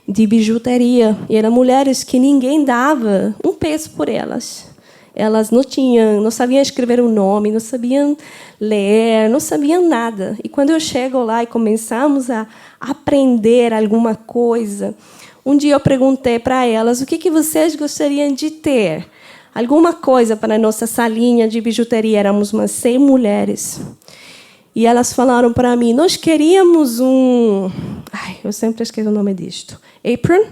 de bijuteria. E eram mulheres que ninguém dava um peso por elas. Elas não sabiam escrever o nome, não sabiam ler, não sabiam nada. E quando eu chego lá e começamos a aprender alguma coisa, um dia eu perguntei para elas o que vocês gostariam de ter. Alguma coisa para a nossa salinha de bijuteria. Éramos umas 100 mulheres. E elas falaram para mim, nós queríamos eu sempre esqueço o nome disto. apron,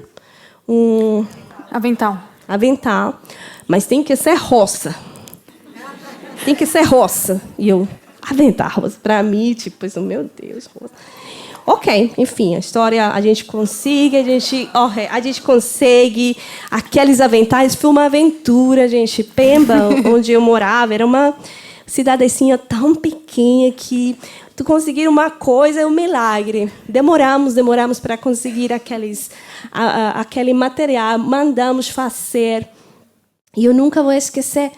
um Avental. Mas tem que ser roça. Tem que ser roça. E eu, avental roça. Para mim, tipo, meu Deus, roça. Ok, enfim, a história a gente consegue, aqueles aventais, foi uma aventura, gente. Pemba, onde eu morava, era uma cidadezinha tão pequena que tu conseguir uma coisa é um milagre. Demoramos para conseguir aquele material, mandamos fazer. E eu nunca vou esquecer,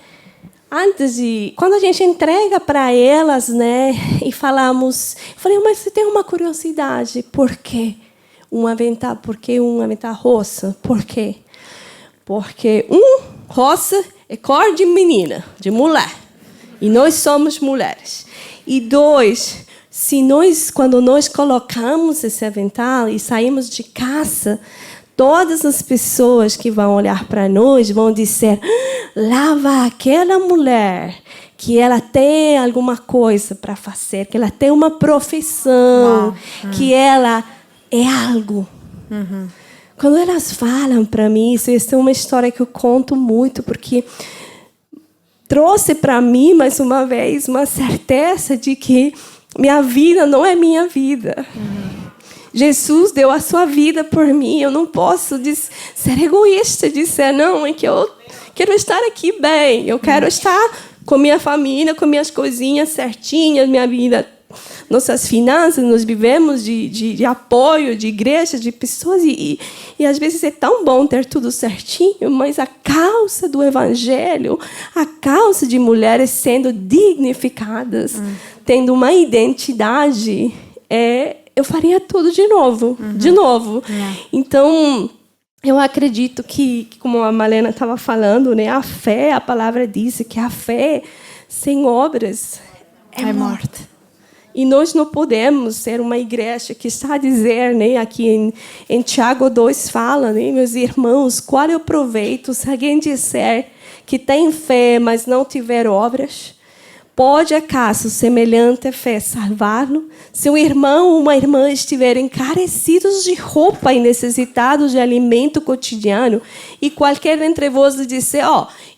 quando a gente entrega para elas, né, e falamos, eu falei, mas você tem uma curiosidade, por quê? Por que um avental roça? Por quê? Porque roça é cor de menina, de mulher, e nós somos mulheres. E 2, quando nós colocamos esse avental e saímos de casa, todas as pessoas que vão olhar para nós vão dizer, lá vai aquela mulher que ela tem alguma coisa para fazer, que ela tem uma profissão, que ela é algo. Uhum. Quando elas falam para mim, isso é uma história que eu conto muito, porque trouxe para mim, mais uma vez, uma certeza de que minha vida não é minha vida. Uhum. Jesus deu a sua vida por mim. Eu não posso ser egoísta, dizer, não, é que eu quero estar aqui bem. Eu quero estar com minha família, com minhas coisinhas certinhas, minha vida, nossas finanças, nós vivemos de apoio, de igreja, de pessoas. E às vezes é tão bom ter tudo certinho, mas a causa do evangelho, a causa de mulheres sendo dignificadas, tendo uma identidade, eu faria tudo de novo, de novo. Então, eu acredito que, como a Malena estava falando, né, a palavra diz que a fé sem obras é morta. E nós não podemos ser uma igreja que está a dizer, né, aqui em Tiago 2 fala, né, meus irmãos, qual é o proveito se alguém disser que tem fé, mas não tiver obras? Pode acaso semelhante fé salvá-lo? Se um irmão ou uma irmã estiverem carecidos de roupa e necessitados de alimento cotidiano, e qualquer entre vós lhe disser,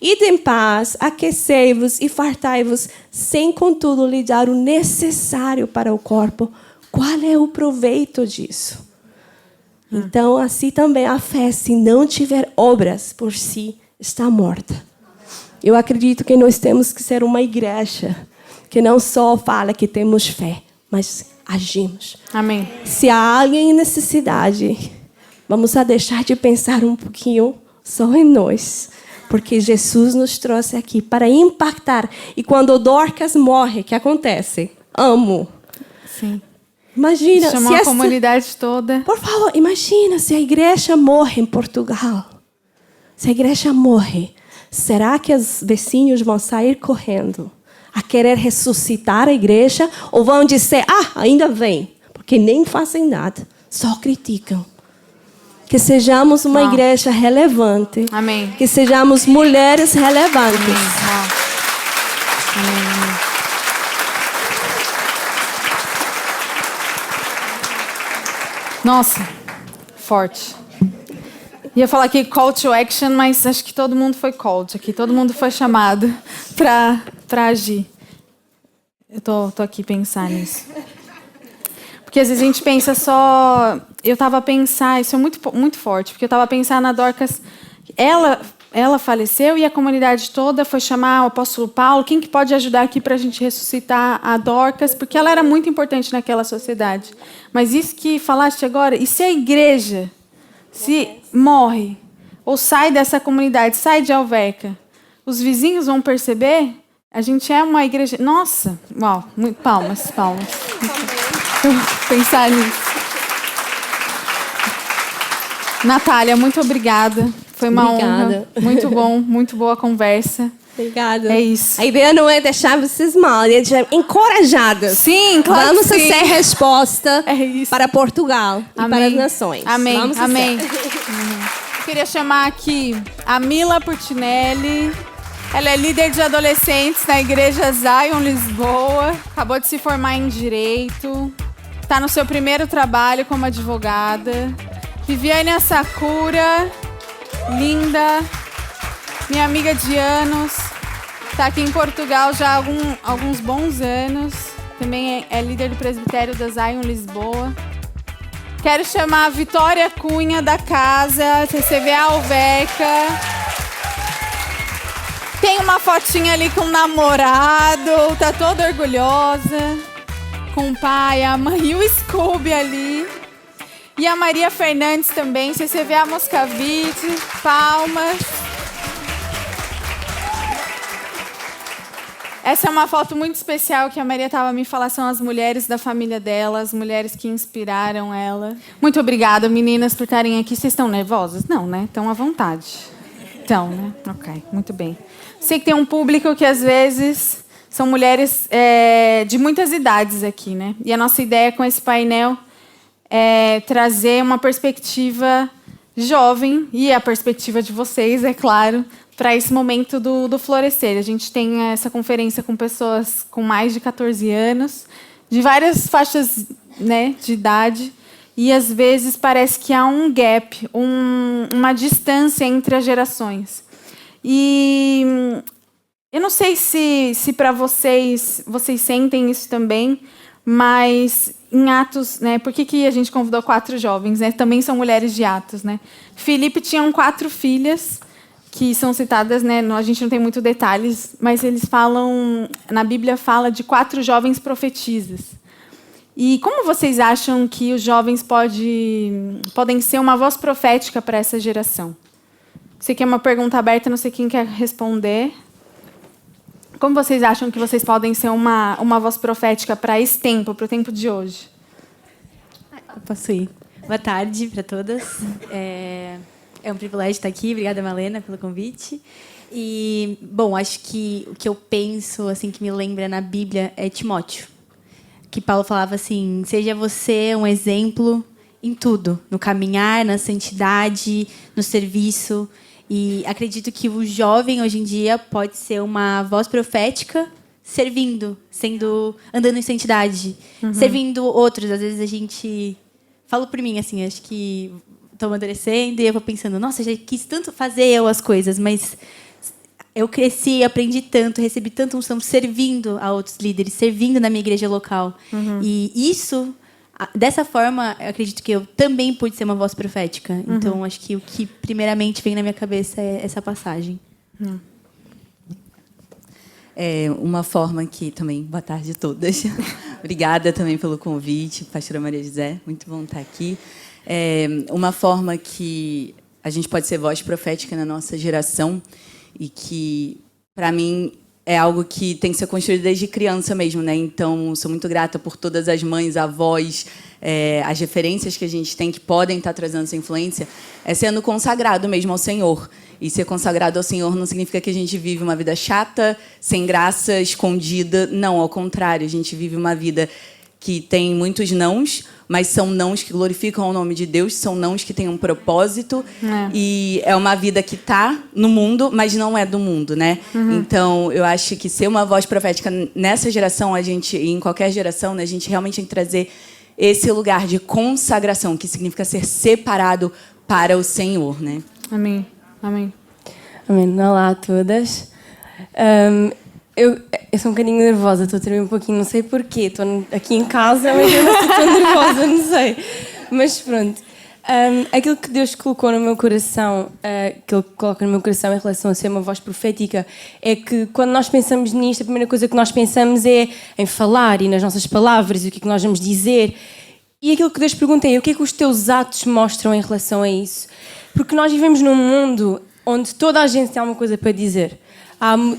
ide em paz, aquecei-vos e fartai-vos, sem contudo lhe dar o necessário para o corpo, qual é o proveito disso? Então, assim também a fé, se não tiver obras por si, está morta. Eu acredito que nós temos que ser uma igreja que não só fala que temos fé, mas agimos. Amém. Se há alguém em necessidade, vamos deixar de pensar um pouquinho só em nós, porque Jesus nos trouxe aqui para impactar. E quando Dorcas morre, o que acontece? Amo. Sim. Imagina chamou a comunidade toda. Por favor, imagina se a igreja morre em Portugal. Se a igreja morre, será que os vizinhos vão sair correndo a querer ressuscitar a igreja? Ou vão dizer, ainda vem, porque nem fazem nada, só criticam. Que sejamos uma igreja relevante. Amém. Que sejamos mulheres relevantes. Amém. Nossa, forte. Ia falar aqui call to action, mas acho que todo mundo foi called aqui. Todo mundo foi chamado para agir. Eu tô aqui pensar nisso. Porque às vezes a gente pensa só... Eu estava a pensar... Isso é muito, muito forte. Porque eu estava a pensar na Dorcas... Ela faleceu e a comunidade toda foi chamar o apóstolo Paulo. Quem que pode ajudar aqui para a gente ressuscitar a Dorcas? Porque ela era muito importante naquela sociedade. Mas isso que falaste agora... E se a igreja... Se morre, ou sai dessa comunidade, sai de Alverca, os vizinhos vão perceber, a gente é uma igreja... Nossa, uau, palmas. Eu vou pensar nisso. Natália, muito obrigada. Foi uma honra. Muito bom, muito boa conversa. Obrigada. É isso. A ideia não é deixar vocês mal, é deixar encorajadas. Sim, claro. Vamos que sim. ser resposta para Portugal e para as nações. Amém. Vamos Amém. Eu queria chamar aqui a Mila Portinelli. Ela é líder de adolescentes na Igreja Zion Lisboa. Acabou de se formar em Direito. Está no seu primeiro trabalho como advogada. Viviane Sakura, linda, minha amiga de anos, está aqui em Portugal já há alguns bons anos. Também é líder do presbitério da Zion Lisboa. Quero chamar a Vitória Cunha da casa, CCVA Alveca. Tem uma fotinha ali com o namorado, tá toda orgulhosa. Com o pai, a mãe e o Scooby ali. E a Maria Fernandes também, CCVA Moscavite, palmas. Essa é uma foto muito especial que a Maria estava me falando, são as mulheres da família dela, as mulheres que inspiraram ela. Muito obrigada, meninas, por estarem aqui. Vocês estão nervosas? Não, né? Estão à vontade. Então, né? Ok, muito bem. Sei que tem um público que, às vezes, são mulheres de muitas idades aqui, né? E a nossa ideia com esse painel é trazer uma perspectiva jovem, e a perspectiva de vocês, é claro, para esse momento do florescer. A gente tem essa conferência com pessoas com mais de 14 anos, de várias faixas, né, de idade, e às vezes parece que há um gap, uma distância entre as gerações. E eu não sei se para vocês sentem isso também, mas em Atos, né? Por que a gente convidou 4 jovens, né? Também são mulheres de Atos, né? Filipe tinha 4 filhas, que são citadas, né? A gente não tem muito detalhes, mas eles falam, na Bíblia fala de 4 jovens profetisas. E como vocês acham que os jovens podem ser uma voz profética para essa geração? Sei que é uma pergunta aberta, não sei quem quer responder. Como vocês acham que vocês podem ser uma voz profética para esse tempo, para o tempo de hoje? Eu posso ir. Boa tarde para todas. É um privilégio estar aqui. Obrigada, Malena, pelo convite. E, bom, acho que o que eu penso, assim, que me lembra na Bíblia é Timóteo. Que Paulo falava assim, seja você um exemplo em tudo, no caminhar, na santidade, no serviço. E acredito que o jovem, hoje em dia, pode ser uma voz profética servindo, andando em santidade, servindo outros. Às vezes a gente... Falo por mim, assim, acho que estou amadurecendo e eu vou pensando, nossa, já quis tanto fazer eu as coisas, mas eu cresci, aprendi tanto, recebi tanta unção servindo a outros líderes, servindo na minha igreja local. E isso... Dessa forma, eu acredito que eu também pude ser uma voz profética. Então, acho que o que primeiramente vem na minha cabeça é essa passagem. É uma forma que também... Boa tarde a todas. Obrigada também pelo convite, pastora Maria José. Muito bom estar aqui. Uma forma que a gente pode ser voz profética na nossa geração e que, para mim... é algo que tem que ser construído desde criança mesmo, né? Então, sou muito grata por todas as mães, avós, as referências que a gente tem que podem estar trazendo essa influência, sendo consagrado mesmo ao Senhor. E ser consagrado ao Senhor não significa que a gente vive uma vida chata, sem graça, escondida. Não, ao contrário, a gente vive uma vida que tem muitos nãos, mas são nãos que glorificam o nome de Deus, são nãos que têm um propósito, e é uma vida que está no mundo, mas não é do mundo, né? Então, eu acho que ser uma voz profética nessa geração, e em qualquer geração, né, a gente realmente tem que trazer esse lugar de consagração, que significa ser separado para o Senhor, né? Amém. Amém. Amém. Olá a todas. Eu sou um bocadinho nervosa, estou a tremer um pouquinho, não sei porquê. Estou aqui em casa, mas eu não estou tão nervosa, não sei. Mas pronto. Aquilo que Deus colocou no meu coração, que Ele coloca no meu coração em relação a ser uma voz profética, é que quando nós pensamos nisto, a primeira coisa que nós pensamos é em falar e nas nossas palavras e o que é que nós vamos dizer. E aquilo que Deus pergunta é: o que é que os teus atos mostram em relação a isso? Porque nós vivemos num mundo onde toda a gente tem alguma coisa para dizer.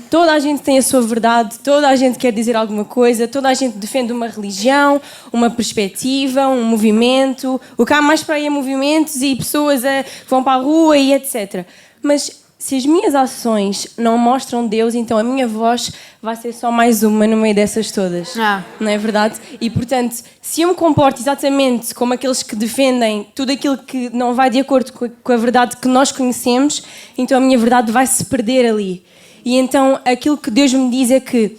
Toda a gente tem a sua verdade, toda a gente quer dizer alguma coisa, toda a gente defende uma religião, uma perspectiva, um movimento. O que há mais para aí é movimentos e pessoas que vão para a rua e etc. Mas se as minhas ações não mostram Deus, então a minha voz vai ser só mais uma no meio dessas todas. Não é verdade? E, portanto, se eu me comporto exatamente como aqueles que defendem tudo aquilo que não vai de acordo com a verdade que nós conhecemos, então a minha verdade vai se perder ali. E então aquilo que Deus me diz é que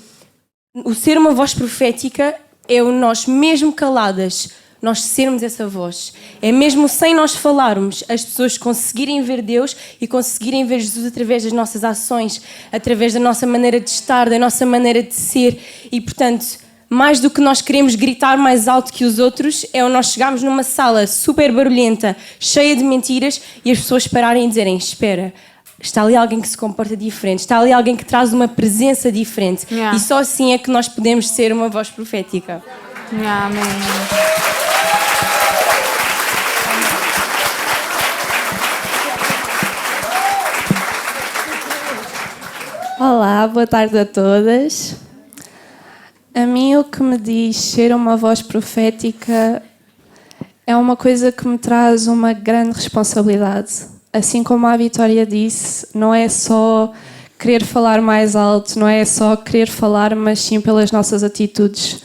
o ser uma voz profética é o nós, mesmo caladas, nós sermos essa voz. É mesmo sem nós falarmos, as pessoas conseguirem ver Deus e conseguirem ver Jesus através das nossas ações, através da nossa maneira de estar, da nossa maneira de ser. E, portanto, mais do que nós queremos gritar mais alto que os outros, é o nós chegarmos numa sala super barulhenta, cheia de mentiras, e as pessoas pararem e dizerem: espera, está ali alguém que se comporta diferente, está ali alguém que traz uma presença diferente. Yeah. E só assim é que nós podemos ser uma voz profética. Amém. Olá, boa tarde a todas. A mim o que me diz ser uma voz profética é uma coisa que me traz uma grande responsabilidade. Assim como a Vitória disse, não é só querer falar mais alto, não é só querer falar, mas sim pelas nossas atitudes.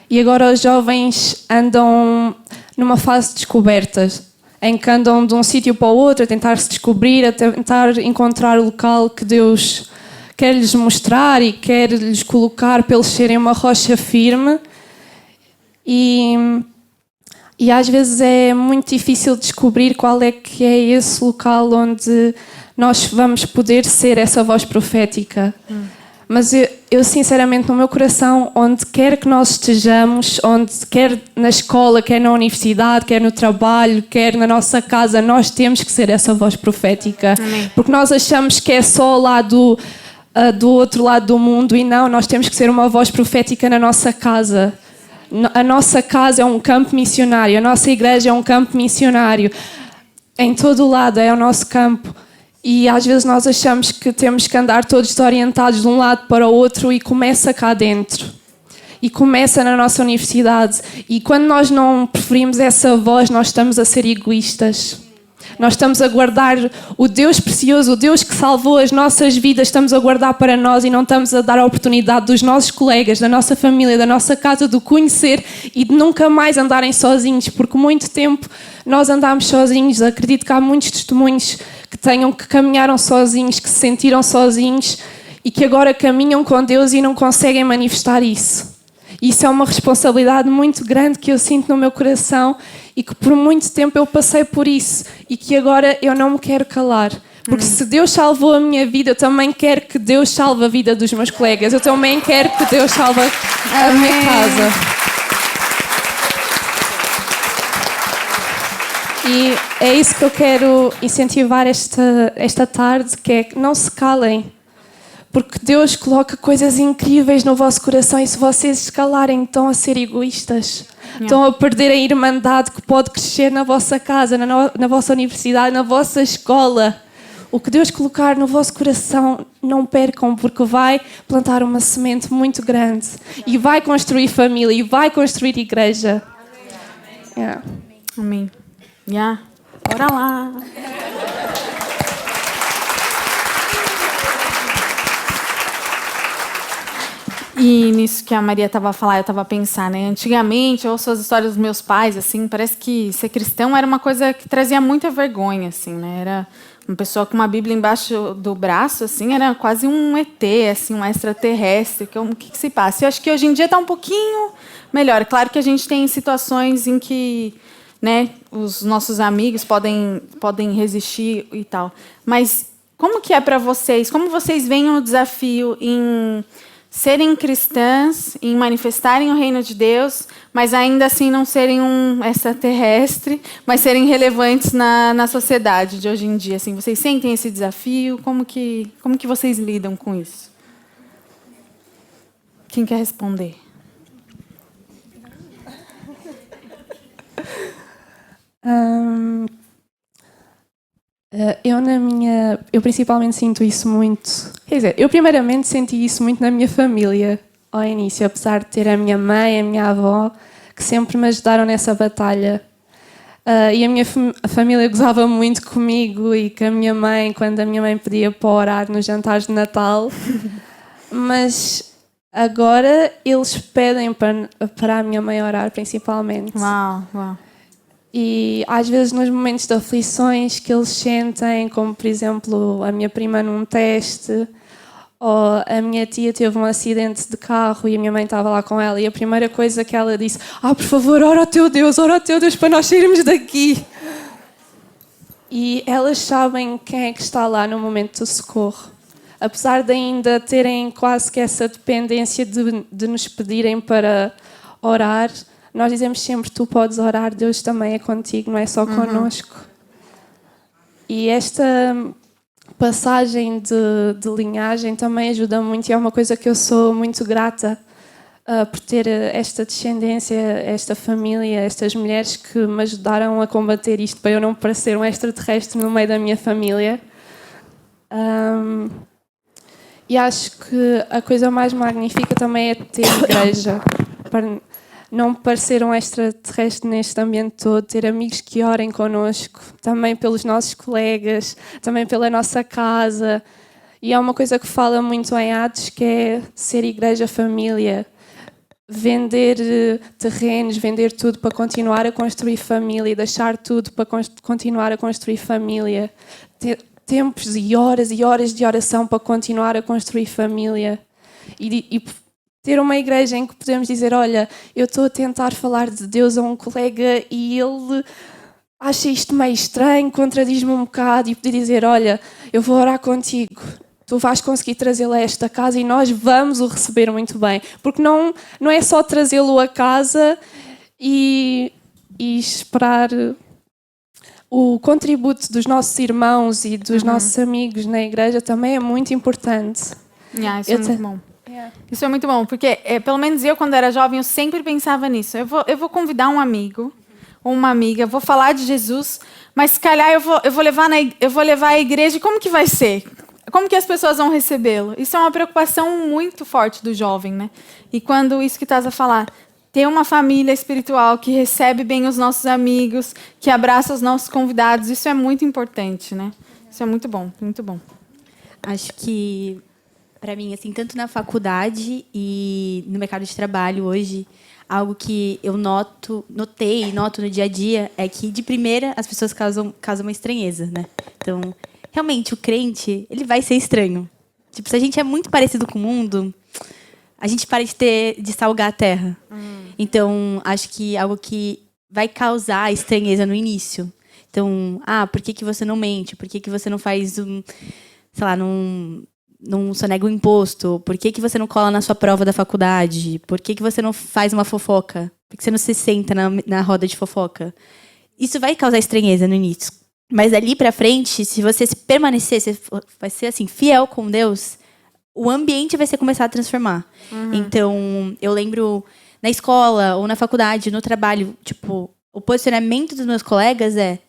E agora os jovens andam numa fase de descobertas, em que andam de um sítio para o outro a tentar se descobrir, a tentar encontrar o local que Deus quer-lhes mostrar e quer-lhes colocar para eles serem uma rocha firme. E às vezes é muito difícil descobrir qual é que é esse local onde nós vamos poder ser essa voz profética. Mas eu sinceramente, no meu coração, onde quer que nós estejamos, onde quer na escola, quer na universidade, quer no trabalho, quer na nossa casa, nós temos que ser essa voz profética. Amém. Porque nós achamos que é só lá do outro lado do mundo, e não, nós temos que ser uma voz profética na nossa casa. A nossa casa é um campo missionário, a nossa igreja é um campo missionário. Em todo o lado é o nosso campo. E às vezes nós achamos que temos que andar todos desorientados de um lado para o outro, e começa cá dentro. E começa na nossa universidade. E quando nós não preferimos essa voz, nós estamos a ser egoístas. Nós estamos a guardar o Deus precioso, o Deus que salvou as nossas vidas, estamos a guardar para nós, e não estamos a dar a oportunidade dos nossos colegas, da nossa família, da nossa casa, de o conhecer e de nunca mais andarem sozinhos, porque muito tempo nós andámos sozinhos. Acredito que há muitos testemunhos que caminharam sozinhos, que se sentiram sozinhos e que agora caminham com Deus e não conseguem manifestar isso. Isso é uma responsabilidade muito grande que eu sinto no meu coração, e que por muito tempo eu passei por isso, e que agora eu não me quero calar. Porque se Deus salvou a minha vida, eu também quero que Deus salve a vida dos meus colegas. Eu também quero que Deus salve a minha casa. E é isso que eu quero incentivar esta tarde, que é que não se calem. Porque Deus coloca coisas incríveis no vosso coração, e se vocês se calarem, estão a ser egoístas. Estão a perder a irmandade que pode crescer na vossa casa, na vossa universidade, na vossa escola. O que Deus colocar no vosso coração, não percam, porque vai plantar uma semente muito grande. E vai construir família, e vai construir igreja. Yeah. Amém. Bora lá. E nisso que a Maria estava a falar, eu estava a pensar, né? Antigamente, eu ouço as histórias dos meus pais, assim, parece que ser cristão era uma coisa que trazia muita vergonha, assim, né? Era uma pessoa com uma Bíblia embaixo do braço, assim, era quase um ET, assim, um extraterrestre. O que se passa? Eu acho que hoje em dia está um pouquinho melhor. Claro que a gente tem situações em que, né, os nossos amigos podem resistir e tal. Mas como que é para vocês? Como vocês veem o desafio em serem cristãs, em manifestarem o reino de Deus, mas ainda assim não serem um extraterrestre, mas serem relevantes na sociedade de hoje em dia? Assim, vocês sentem esse desafio? Como que vocês lidam com isso? Quem quer responder? Eu principalmente sinto isso muito. Quer dizer, eu primeiramente senti isso muito na minha família ao início, apesar de ter a minha mãe, a minha avó, que sempre me ajudaram nessa batalha. E a família gozava muito comigo e com a minha mãe, quando a minha mãe pedia para orar nos jantares de Natal. Mas agora eles pedem para a minha mãe orar, principalmente. Uau. E às vezes nos momentos de aflições que eles sentem, como por exemplo a minha prima num teste, ou a minha tia teve um acidente de carro e a minha mãe estava lá com ela e a primeira coisa que ela disse: por favor, ora ao teu Deus para nós sairmos daqui. E elas sabem quem é que está lá no momento do socorro. Apesar de ainda terem quase que essa dependência de nos pedirem para orar, nós dizemos sempre: tu podes orar, Deus também é contigo, não é só connosco. E esta passagem de linhagem também ajuda muito e é uma coisa que eu sou muito grata por ter esta descendência, esta família, estas mulheres que me ajudaram a combater isto para eu não parecer um extraterrestre no meio da minha família. E acho que a coisa mais magnífica também é ter igreja, para não parecer um extraterrestre neste ambiente todo, ter amigos que orem connosco, também pelos nossos colegas, também pela nossa casa. E é uma coisa que fala muito em Atos, que é ser igreja-família. Vender terrenos, vender tudo para continuar a construir família, deixar tudo para continuar a construir família. Ter tempos e horas de oração para continuar a construir família. E ter uma igreja em que podemos dizer: olha, eu estou a tentar falar de Deus a um colega e ele acha isto meio estranho, contradiz-me um bocado, e poder dizer: olha, eu vou orar contigo, tu vais conseguir trazê-lo a esta casa e nós vamos o receber muito bem. Porque não é só trazê-lo a casa e esperar o contributo dos nossos irmãos e dos nossos amigos na igreja também é muito importante. Isso é muito bom. Isso é muito bom, porque pelo menos eu, quando era jovem, eu sempre pensava nisso. Eu vou convidar um amigo ou uma amiga, vou falar de Jesus, mas se calhar eu vou levar a igreja, como que vai ser? Como que as pessoas vão recebê-lo? Isso é uma preocupação muito forte do jovem, né? E quando isso que estás a falar, ter uma família espiritual que recebe bem os nossos amigos, que abraça os nossos convidados, isso é muito importante, né? Isso é muito bom, muito bom. Acho que, para mim, assim, tanto na faculdade e no mercado de trabalho hoje, algo que eu noto no dia a dia é que, de primeira, as pessoas causam uma estranheza, né? Então, realmente, o crente, ele vai ser estranho. Tipo, se a gente é muito parecido com o mundo, a gente para de salgar a terra. Então, acho que algo que vai causar estranheza no início. Então, por que você não mente? Por que você não faz não sonega o imposto? Por que você não cola na sua prova da faculdade? Por que você não faz uma fofoca? Por que você não se senta na roda de fofoca? Isso vai causar estranheza no início. Mas dali pra frente, se você permanecer, você vai ser assim, fiel com Deus, o ambiente vai começar a transformar. Então, eu lembro na escola ou na faculdade, no trabalho, tipo, o posicionamento dos meus colegas é: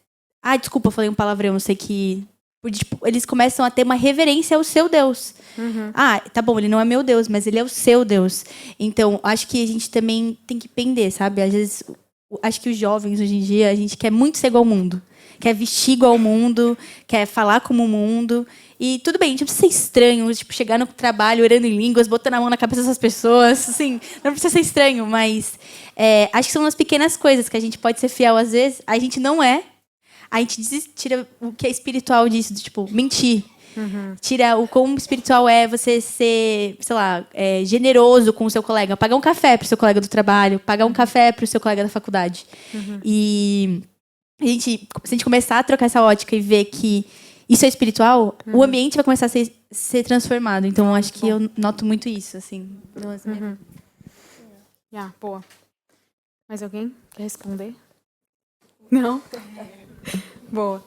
desculpa, eu falei um palavrão, eu sei que... Tipo, eles começam a ter uma reverência ao seu Deus. Tá bom, ele não é meu Deus, mas ele é o seu Deus. Então, acho que a gente também tem que pender, sabe? Às vezes, acho que os jovens, hoje em dia, a gente quer muito ser igual ao mundo. Quer vestir igual ao mundo, quer falar como o mundo. E tudo bem, a gente não precisa ser estranho, tipo, chegar no trabalho orando em línguas, botando a mão na cabeça dessas pessoas, assim, não precisa ser estranho, mas acho que são as pequenas coisas que a gente pode ser fiel às vezes, a gente não é, a gente tira o que é espiritual disso, tipo, mentir. Tira o quão espiritual é você ser, sei lá, generoso com o seu colega, pagar um café para o seu colega do trabalho, pagar um café para o seu colega da faculdade. E se a gente começar a trocar essa ótica e ver que isso é espiritual, o ambiente vai começar a ser transformado. Então, acho que eu noto muito isso, assim. Boa. Mais alguém quer responder? Não? Boa.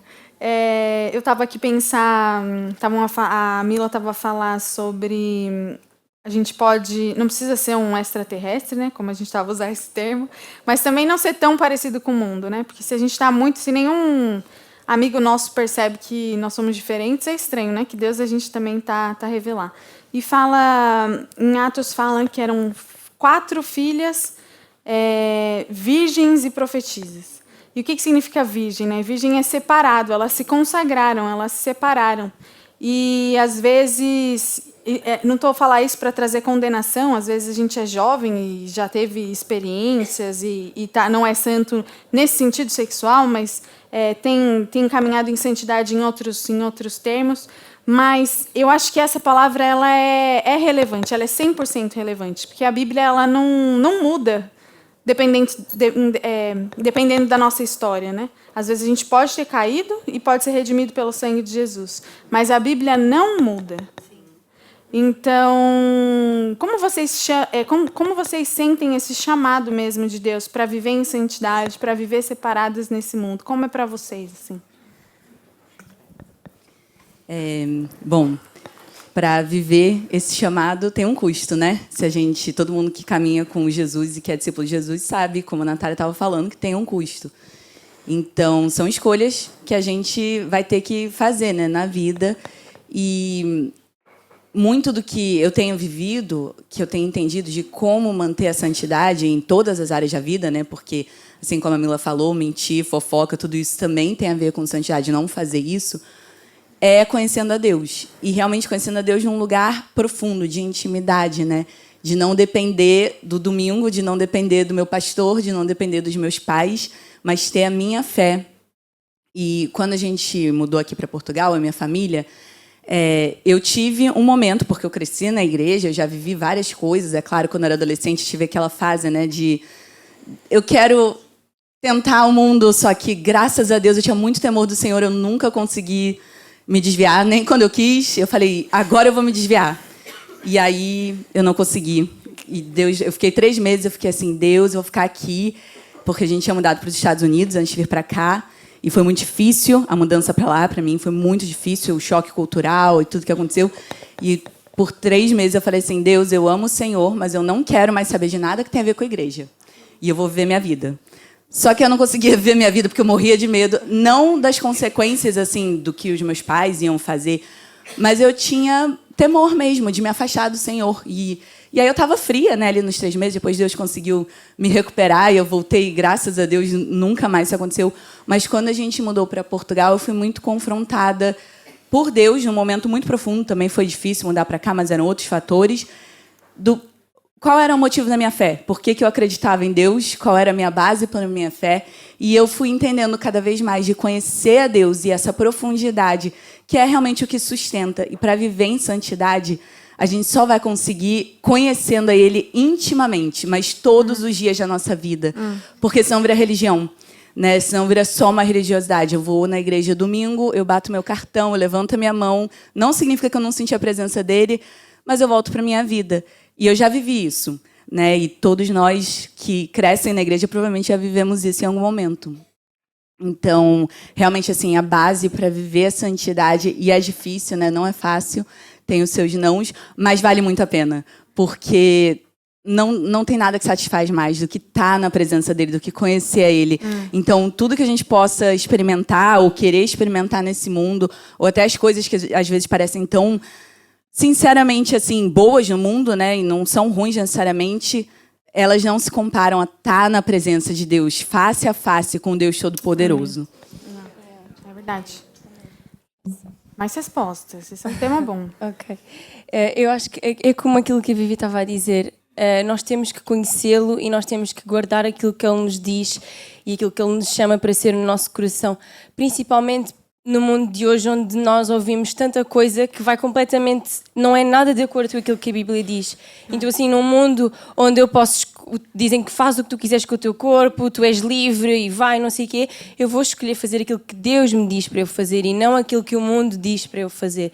Eu estava aqui pensando, a Mila estava a falar sobre... A gente pode... Não precisa ser um extraterrestre, né? Como a gente estava a usar esse termo. Mas também não ser tão parecido com o mundo, né? Porque se a gente está muito... Se nenhum amigo nosso percebe que nós somos diferentes, é estranho, né? Que Deus a gente também tá a revelar. E fala... Em Atos fala que eram 4 filhas virgens e profetisas. E o que significa virgem, né? Virgem é separado. Elas se consagraram, elas se separaram. E, às vezes... não estou a falar isso para trazer condenação, às vezes a gente é jovem e já teve experiências e não é santo nesse sentido sexual, mas tem caminhado em santidade em outros termos, mas eu acho que essa palavra ela é relevante, ela é 100% relevante, porque a Bíblia ela não muda dependendo da nossa história, né? Às vezes a gente pode ter caído e pode ser redimido pelo sangue de Jesus, mas a Bíblia não muda. Então, como vocês sentem esse chamado mesmo de Deus para viver em santidade, para viver separadas nesse mundo? Como é para vocês, assim? Bom, para viver esse chamado tem um custo, né? Todo mundo que caminha com Jesus e que é discípulo de Jesus sabe, como a Natália estava falando, que tem um custo. Então, são escolhas que a gente vai ter que fazer, né, na vida. E muito do que eu tenho vivido, que eu tenho entendido de como manter a santidade em todas as áreas da vida, né? Porque, assim como a Mila falou, mentir, fofoca, tudo isso também tem a ver com santidade, não fazer isso, é conhecendo a Deus. E realmente conhecendo a Deus num lugar profundo, de intimidade, né? De não depender do domingo, de não depender do meu pastor, de não depender dos meus pais, mas ter a minha fé. E quando a gente mudou aqui para Portugal, a minha família, eu tive um momento, porque eu cresci na igreja, eu já vivi várias coisas. É claro, quando eu era adolescente, tive aquela fase, né, de eu quero tentar o mundo, só que, graças a Deus, eu tinha muito temor do Senhor, eu nunca consegui me desviar, nem quando eu quis. Eu falei, agora eu vou me desviar. E aí eu não consegui. E Deus, eu fiquei 3 meses, eu fiquei assim, Deus, eu vou ficar aqui, porque a gente tinha mudado para os Estados Unidos antes de vir para cá. E foi muito difícil a mudança para lá, para mim foi muito difícil, o choque cultural e tudo que aconteceu. E por 3 meses eu falei assim, Deus, eu amo o Senhor, mas eu não quero mais saber de nada que tenha a ver com a igreja. E eu vou viver minha vida. Só que eu não conseguia viver minha vida porque eu morria de medo, não das consequências assim do que os meus pais iam fazer, mas eu tinha temor mesmo de me afastar do Senhor. E aí eu estava fria, né, ali nos 3 meses, depois Deus conseguiu me recuperar e eu voltei, graças a Deus, nunca mais isso aconteceu. Mas quando a gente mudou para Portugal, eu fui muito confrontada por Deus, num momento muito profundo, também foi difícil mudar para cá, mas eram outros fatores, qual era o motivo da minha fé? Por que eu acreditava em Deus? Qual era a minha base para a minha fé? E eu fui entendendo cada vez mais de conhecer a Deus e essa profundidade, que é realmente o que sustenta. E para viver em santidade, a gente só vai conseguir conhecendo a Ele intimamente, mas todos os dias da nossa vida. Porque senão vira religião, né? Senão vira só uma religiosidade. Eu vou na igreja domingo, eu bato meu cartão, eu levanto a minha mão. Não significa que eu não senti a presença dele, mas eu volto para a minha vida. E eu já vivi isso, né? E todos nós que crescem na igreja provavelmente já vivemos isso em algum momento. Então, realmente, assim, a base para viver a santidade, e é difícil, né? Não é fácil, tem os seus nãos, mas vale muito a pena, porque não tem nada que satisfaz mais do que estar na presença dele, do que conhecer a ele. Então, tudo que a gente possa experimentar ou querer experimentar nesse mundo, ou até as coisas que às vezes parecem tão sinceramente assim boas no mundo, né, e não são ruins necessariamente, elas não se comparam a estar na presença de Deus, face a face com Deus Todo-Poderoso. É verdade. Mais respostas, isso é um tema bom. Ok. Eu acho que é como aquilo que a Vivi estava a dizer. Nós temos que conhecê-lo e nós temos que guardar aquilo que ele nos diz e aquilo que ele nos chama para ser no nosso coração, principalmente no mundo de hoje, onde nós ouvimos tanta coisa que vai completamente, não é nada de acordo com aquilo que a Bíblia diz. Então, assim, num mundo onde dizem que faz o que tu quiseres com o teu corpo, tu és livre e vai, não sei o quê, eu vou escolher fazer aquilo que Deus me diz para eu fazer e não aquilo que o mundo diz para eu fazer.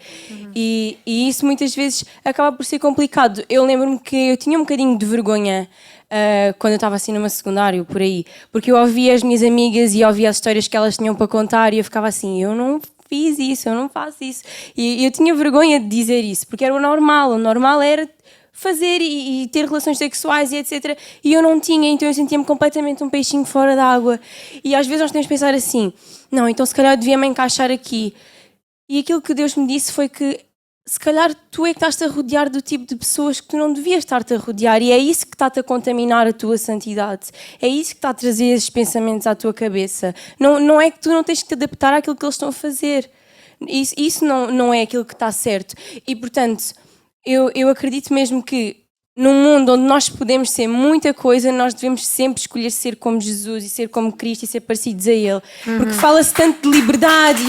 E isso muitas vezes acaba por ser complicado. Eu lembro-me que eu tinha um bocadinho de vergonha quando eu estava assim numa secundário, por aí, porque eu ouvia as minhas amigas e ouvia as histórias que elas tinham para contar e eu ficava assim, eu não fiz isso, eu não faço isso. E eu tinha vergonha de dizer isso, porque era o normal era fazer e ter relações sexuais e etc. E eu não tinha, então eu sentia-me completamente um peixinho fora d'água. E às vezes nós temos que pensar assim, não, então se calhar eu devia-me encaixar aqui. E aquilo que Deus me disse foi que se calhar tu é que estás-te a rodear do tipo de pessoas que tu não devias estar-te a rodear, e é isso que está-te a contaminar a tua santidade, é isso que está a trazer esses pensamentos à tua cabeça. Não é que tu não tens que te adaptar àquilo que eles estão a fazer, isso não é aquilo que está certo. E portanto, eu acredito mesmo que num mundo onde nós podemos ser muita coisa, nós devemos sempre escolher ser como Jesus e ser como Cristo e ser parecidos a Ele. Porque fala-se tanto de liberdade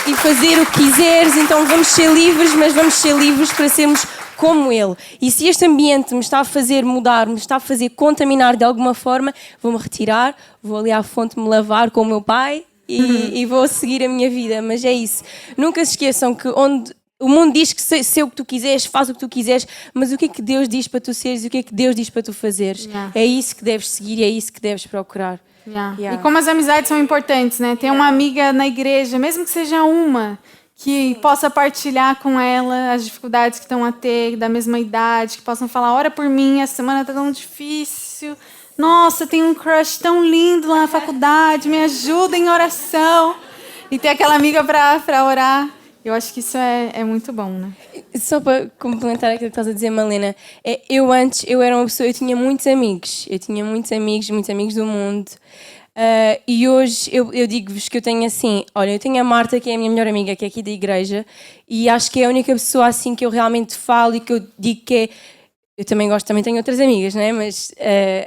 e fazer o que quiseres, então vamos ser livres, mas vamos ser livres para sermos como Ele. E se este ambiente me está a fazer mudar, me está a fazer contaminar de alguma forma, vou-me retirar, vou ali à fonte me lavar com o meu pai e vou seguir a minha vida. Mas é isso. Nunca se esqueçam que onde o mundo diz que sei o que tu quiseres, faz o que tu quiseres, mas o que é que Deus diz para tu seres e o que é que Deus diz para tu fazeres? É isso que deves seguir e é isso que deves procurar. E como as amizades são importantes, né? Ter uma amiga na igreja, mesmo que seja uma, que possa partilhar com ela as dificuldades que estão a ter, da mesma idade, que possam falar, ora por mim, essa semana está tão difícil. Nossa, tem um crush tão lindo lá na faculdade, me ajuda em oração. E ter aquela amiga para orar. Eu acho que isso é muito bom, né? Só para complementar aquilo que estás a dizer, Malena, eu era uma pessoa, eu tinha muitos amigos do mundo, e hoje eu digo-vos que eu tenho assim, olha, eu tenho a Marta, que é a minha melhor amiga, que é aqui da igreja, e acho que é a única pessoa assim que eu realmente falo e que eu digo que é. Eu também tenho outras amigas, né? Mas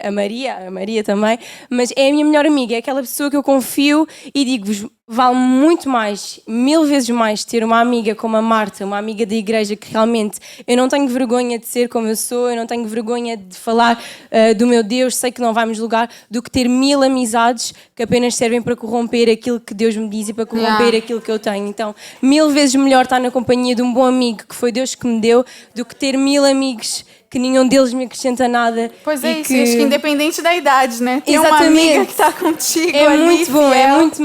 a Maria também, mas é a minha melhor amiga, é aquela pessoa que eu confio e digo-vos, vale muito mais, 1000 vezes mais ter uma amiga como a Marta, uma amiga da igreja que realmente eu não tenho vergonha de ser como eu sou, eu não tenho vergonha de falar do meu Deus, sei que não vai me julgar, do que ter 1000 amizades que apenas servem para corromper aquilo que Deus me diz e para corromper aquilo que eu tenho. Então, 1000 vezes melhor estar na companhia de um bom amigo que foi Deus que me deu, do que ter 1000 amigos que nenhum deles me acrescenta nada. Pois é, isso, acho que independente da idade, né? Ter Exatamente. uma amiga que está contigo é ali, muito bom, fiel. é muito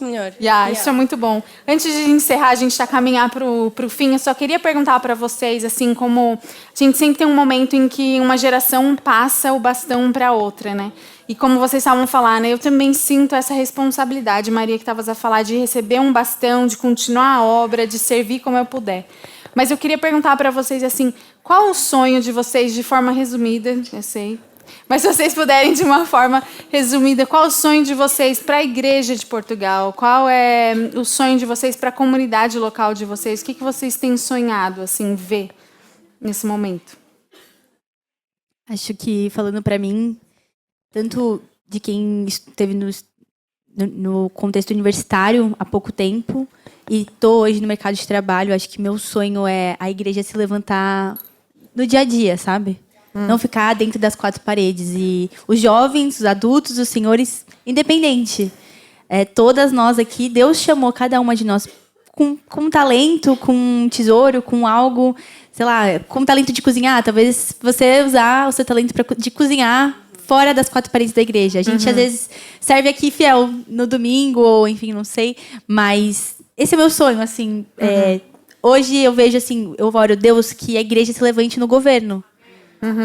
melhor. Isso é muito bom. Antes de encerrar, a gente está caminhar para o fim, eu só queria perguntar para vocês, assim, como a gente sempre tem um momento em que uma geração passa o bastão para outra, né? E como vocês estavam falando, né, eu também sinto essa responsabilidade, Maria, que estavas a falar, de receber um bastão, de continuar a obra, de servir como eu puder. Mas eu queria perguntar para vocês, assim, qual o sonho de vocês, de forma resumida, eu sei, mas se vocês puderem, de uma forma resumida, qual o sonho de vocês para a Igreja de Portugal? Qual é o sonho de vocês para a comunidade local de vocês? O que vocês têm sonhado, assim, ver nesse momento? Acho que, falando para mim, tanto de quem esteve no contexto universitário há pouco tempo e estou hoje no mercado de trabalho, acho que meu sonho é a igreja se levantar no dia a dia, sabe? Não ficar dentro das 4 paredes. E os jovens, os adultos, os senhores, independente. Todas nós aqui, Deus chamou cada uma de nós com talento, com um tesouro, com algo, sei lá, com talento de cozinhar. Talvez você usar o seu talento de cozinhar fora das 4 paredes da igreja. A gente, às vezes, serve aqui fiel no domingo, ou enfim, não sei. Mas esse é meu sonho, assim. Hoje eu vejo, assim, eu oro, Deus, que a igreja se levante no governo.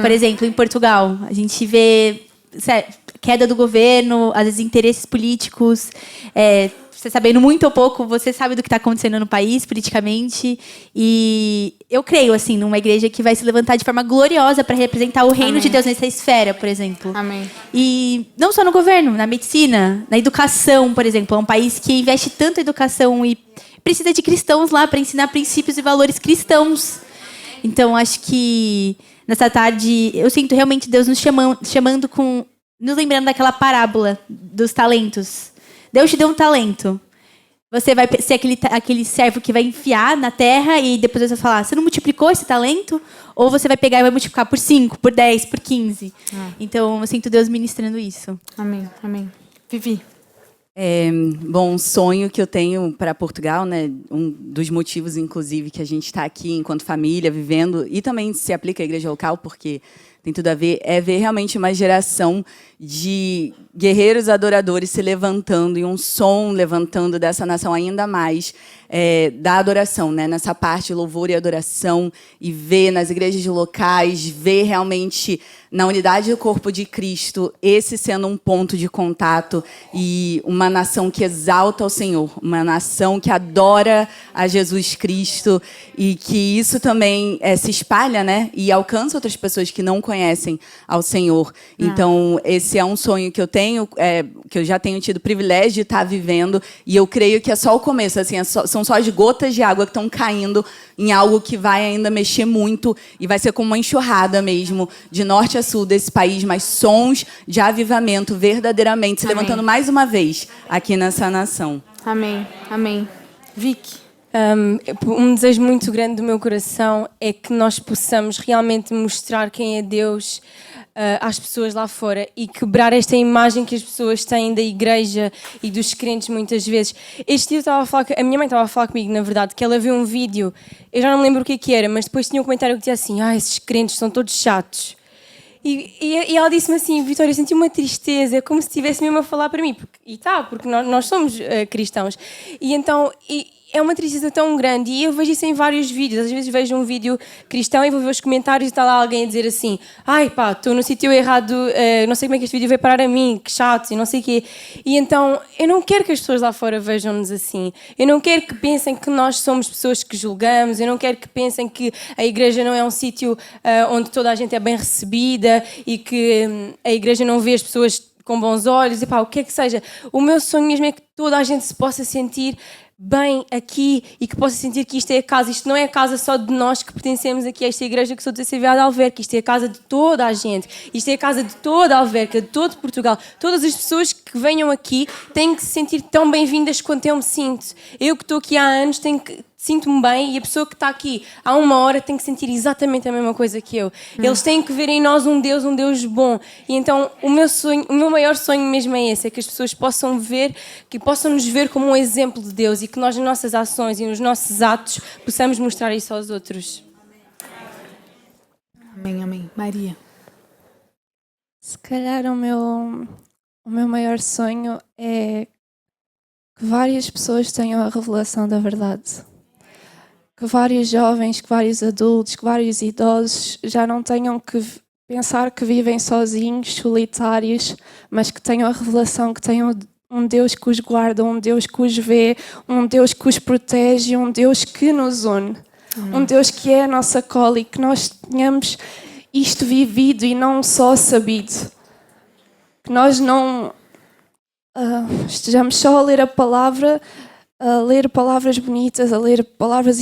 Por exemplo, em Portugal, a gente vê queda do governo, às vezes interesses políticos. Você sabendo muito ou pouco, você sabe do que está acontecendo no país politicamente. E eu creio, assim, numa igreja que vai se levantar de forma gloriosa para representar o reino de Deus nessa esfera, por exemplo. Amém. E não só no governo, na medicina, na educação, por exemplo. É um país que investe tanto em educação e precisa de cristãos lá para ensinar princípios e valores cristãos. Então, acho que nessa tarde, eu sinto realmente Deus nos chamando nos lembrando daquela parábola dos talentos. Deus te deu um talento. Você vai ser aquele servo que vai enfiar na terra e depois você vai falar, você não multiplicou esse talento? Ou você vai pegar e vai multiplicar por 5, por 10, por 15. Então, eu sinto Deus ministrando isso. Amém, amém. Vivi. Bom, um sonho que eu tenho para Portugal, né? Um dos motivos, inclusive, que a gente está aqui enquanto família, vivendo, e também se aplica à igreja local, porque tem tudo a ver, é ver realmente uma geração de guerreiros adoradores se levantando e um som levantando dessa nação ainda mais da adoração, né? Nessa parte de louvor e adoração, e ver nas igrejas locais, ver realmente na unidade do corpo de Cristo, esse sendo um ponto de contato e uma nação que exalta ao Senhor, uma nação que adora a Jesus Cristo e que isso também se espalha, né? E alcança outras pessoas que não conhecem conhecem ao Senhor. Então, esse é um sonho que eu tenho, que eu já tenho tido o privilégio de estar vivendo, e eu creio que é só o começo, assim, são só as gotas de água que estão caindo em algo que vai ainda mexer muito, e vai ser como uma enxurrada mesmo, de norte a sul desse país, mas sons de avivamento verdadeiramente se levantando mais uma vez aqui nessa nação. Amém. Amém. Vicky. Um desejo muito grande do meu coração é que nós possamos realmente mostrar quem é Deus às pessoas lá fora e quebrar esta imagem que as pessoas têm da igreja e dos crentes muitas vezes. Este dia a minha mãe estava a falar comigo, na verdade, que ela viu um vídeo, eu já não me lembro o que era, mas depois tinha um comentário que dizia assim: esses crentes são todos chatos. E ela disse-me assim: Vitória, eu senti uma tristeza, como se estivesse mesmo a falar para mim, porque nós somos cristãos. E então é uma tristeza tão grande, e eu vejo isso em vários vídeos. Às vezes vejo um vídeo cristão e vou ver os comentários e está lá alguém a dizer assim: estou no sítio errado, não sei como é que este vídeo veio parar a mim, que chato, e não sei o quê. E então eu não quero que as pessoas lá fora vejam-nos assim. Eu não quero que pensem que nós somos pessoas que julgamos, eu não quero que pensem que a igreja não é um sítio onde toda a gente é bem recebida e que a igreja não vê as pessoas com bons olhos, e o que é que seja. O meu sonho mesmo é que toda a gente se possa sentir bem aqui e que possa sentir que isto é a casa. Isto não é a casa só de nós que pertencemos aqui a esta igreja que sou da CVA de Alverca. Isto é a casa de toda a gente. Isto é a casa de toda a Alverca, de todo Portugal. Todas as pessoas que venham aqui têm que se sentir tão bem-vindas quanto eu me sinto. Eu que estou aqui há anos sinto-me bem, e a pessoa que está aqui há uma hora tem que sentir exatamente a mesma coisa que eu. Eles têm que ver em nós um Deus bom. E então o meu maior sonho mesmo é esse, é que as pessoas possam ver, que possam nos ver como um exemplo de Deus, e que nós nas nossas ações e nos nossos atos possamos mostrar isso aos outros. Amém, amém. Maria. Se calhar o meu maior sonho é que várias pessoas tenham a revelação da verdade. Que vários jovens, que vários adultos, que vários idosos já não tenham que pensar que vivem sozinhos, solitários, mas que tenham a revelação, que tenham um Deus que os guarda, um Deus que os vê, um Deus que os protege, um Deus que nos une. Um Deus que é a nossa cola, e que nós tenhamos isto vivido e não só sabido. Que nós não estejamos só a ler a palavra, a ler palavras bonitas, a ler palavras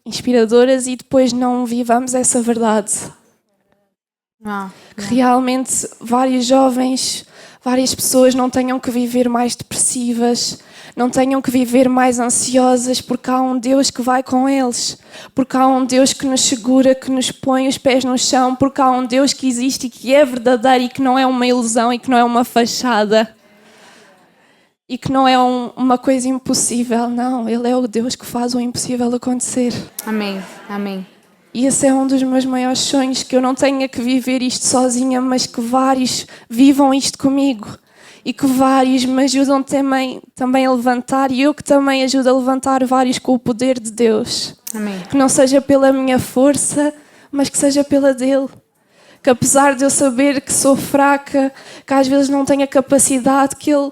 inspiradoras, e depois não vivamos essa verdade. Que realmente vários jovens, várias pessoas não tenham que viver mais depressivas, não tenham que viver mais ansiosas, porque há um Deus que vai com eles, porque há um Deus que nos segura, que nos põe os pés no chão, porque há um Deus que existe e que é verdadeiro e que não é uma ilusão e que não é uma fachada. E que não é uma coisa impossível, não. Ele é o Deus que faz o impossível acontecer. Amém, amém. E esse é um dos meus maiores sonhos, que eu não tenha que viver isto sozinha, mas que vários vivam isto comigo. E que vários me ajudam também a levantar, e eu que também ajudo a levantar vários com o poder de Deus. Amém. Que não seja pela minha força, mas que seja pela dele. Que apesar de eu saber que sou fraca, que às vezes não tenho a capacidade, que ele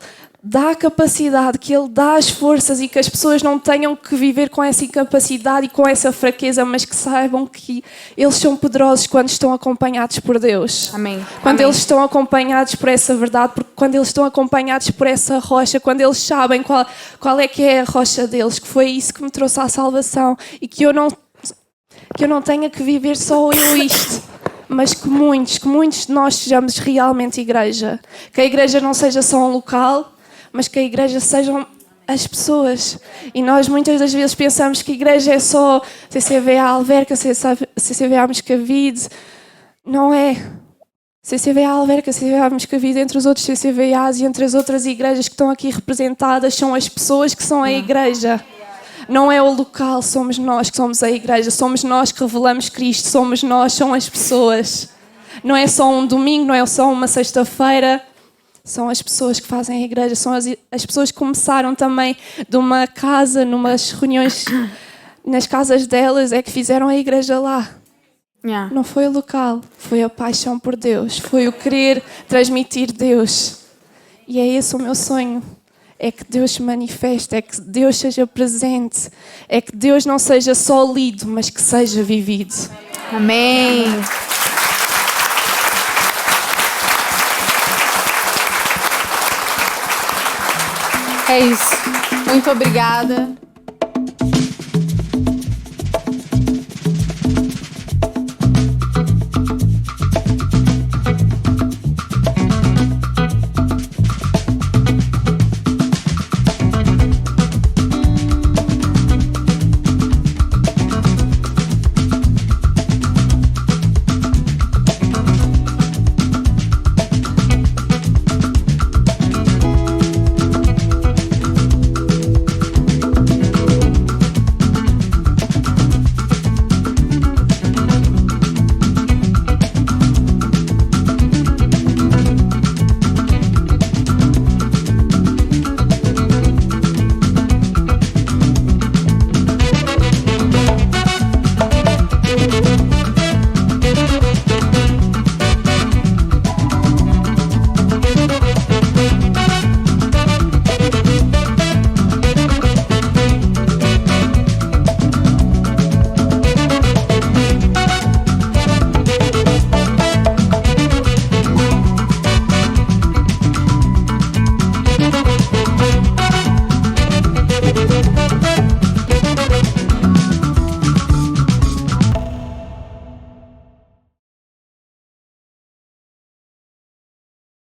dá a capacidade, que ele dá as forças, e que as pessoas não tenham que viver com essa incapacidade e com essa fraqueza, mas que saibam que eles são poderosos quando estão acompanhados por Deus. Amém. Quando Amém. eles estão acompanhados por essa verdade, porque quando eles estão acompanhados por essa rocha, quando eles sabem qual é que é a rocha deles, que foi isso que me trouxe à salvação, e que eu não tenha que viver só eu isto, mas que muitos de nós sejamos realmente igreja. Que a igreja não seja só um local, mas que a igreja sejam as pessoas. E nós muitas das vezes pensamos que a igreja é só CCVA Alverca, CCVA Moscavide. Não é. CCVA Alverca, CCVA Moscavide, entre os outros CCVAs e entre as outras igrejas que estão aqui representadas, são as pessoas que são a igreja. Não é o local, somos nós que somos a igreja, somos nós que revelamos Cristo, somos nós, são as pessoas. Não é só um domingo, não é só uma sexta-feira. São as pessoas que fazem a igreja, são as pessoas que começaram também de uma casa, numas reuniões nas casas delas, é que fizeram a igreja lá. Yeah. Não foi o local, foi a paixão por Deus, foi o querer transmitir Deus. E é esse o meu sonho, é que Deus se manifeste, é que Deus seja presente, é que Deus não seja só lido, mas que seja vivido. Amém. É isso. Muito obrigada.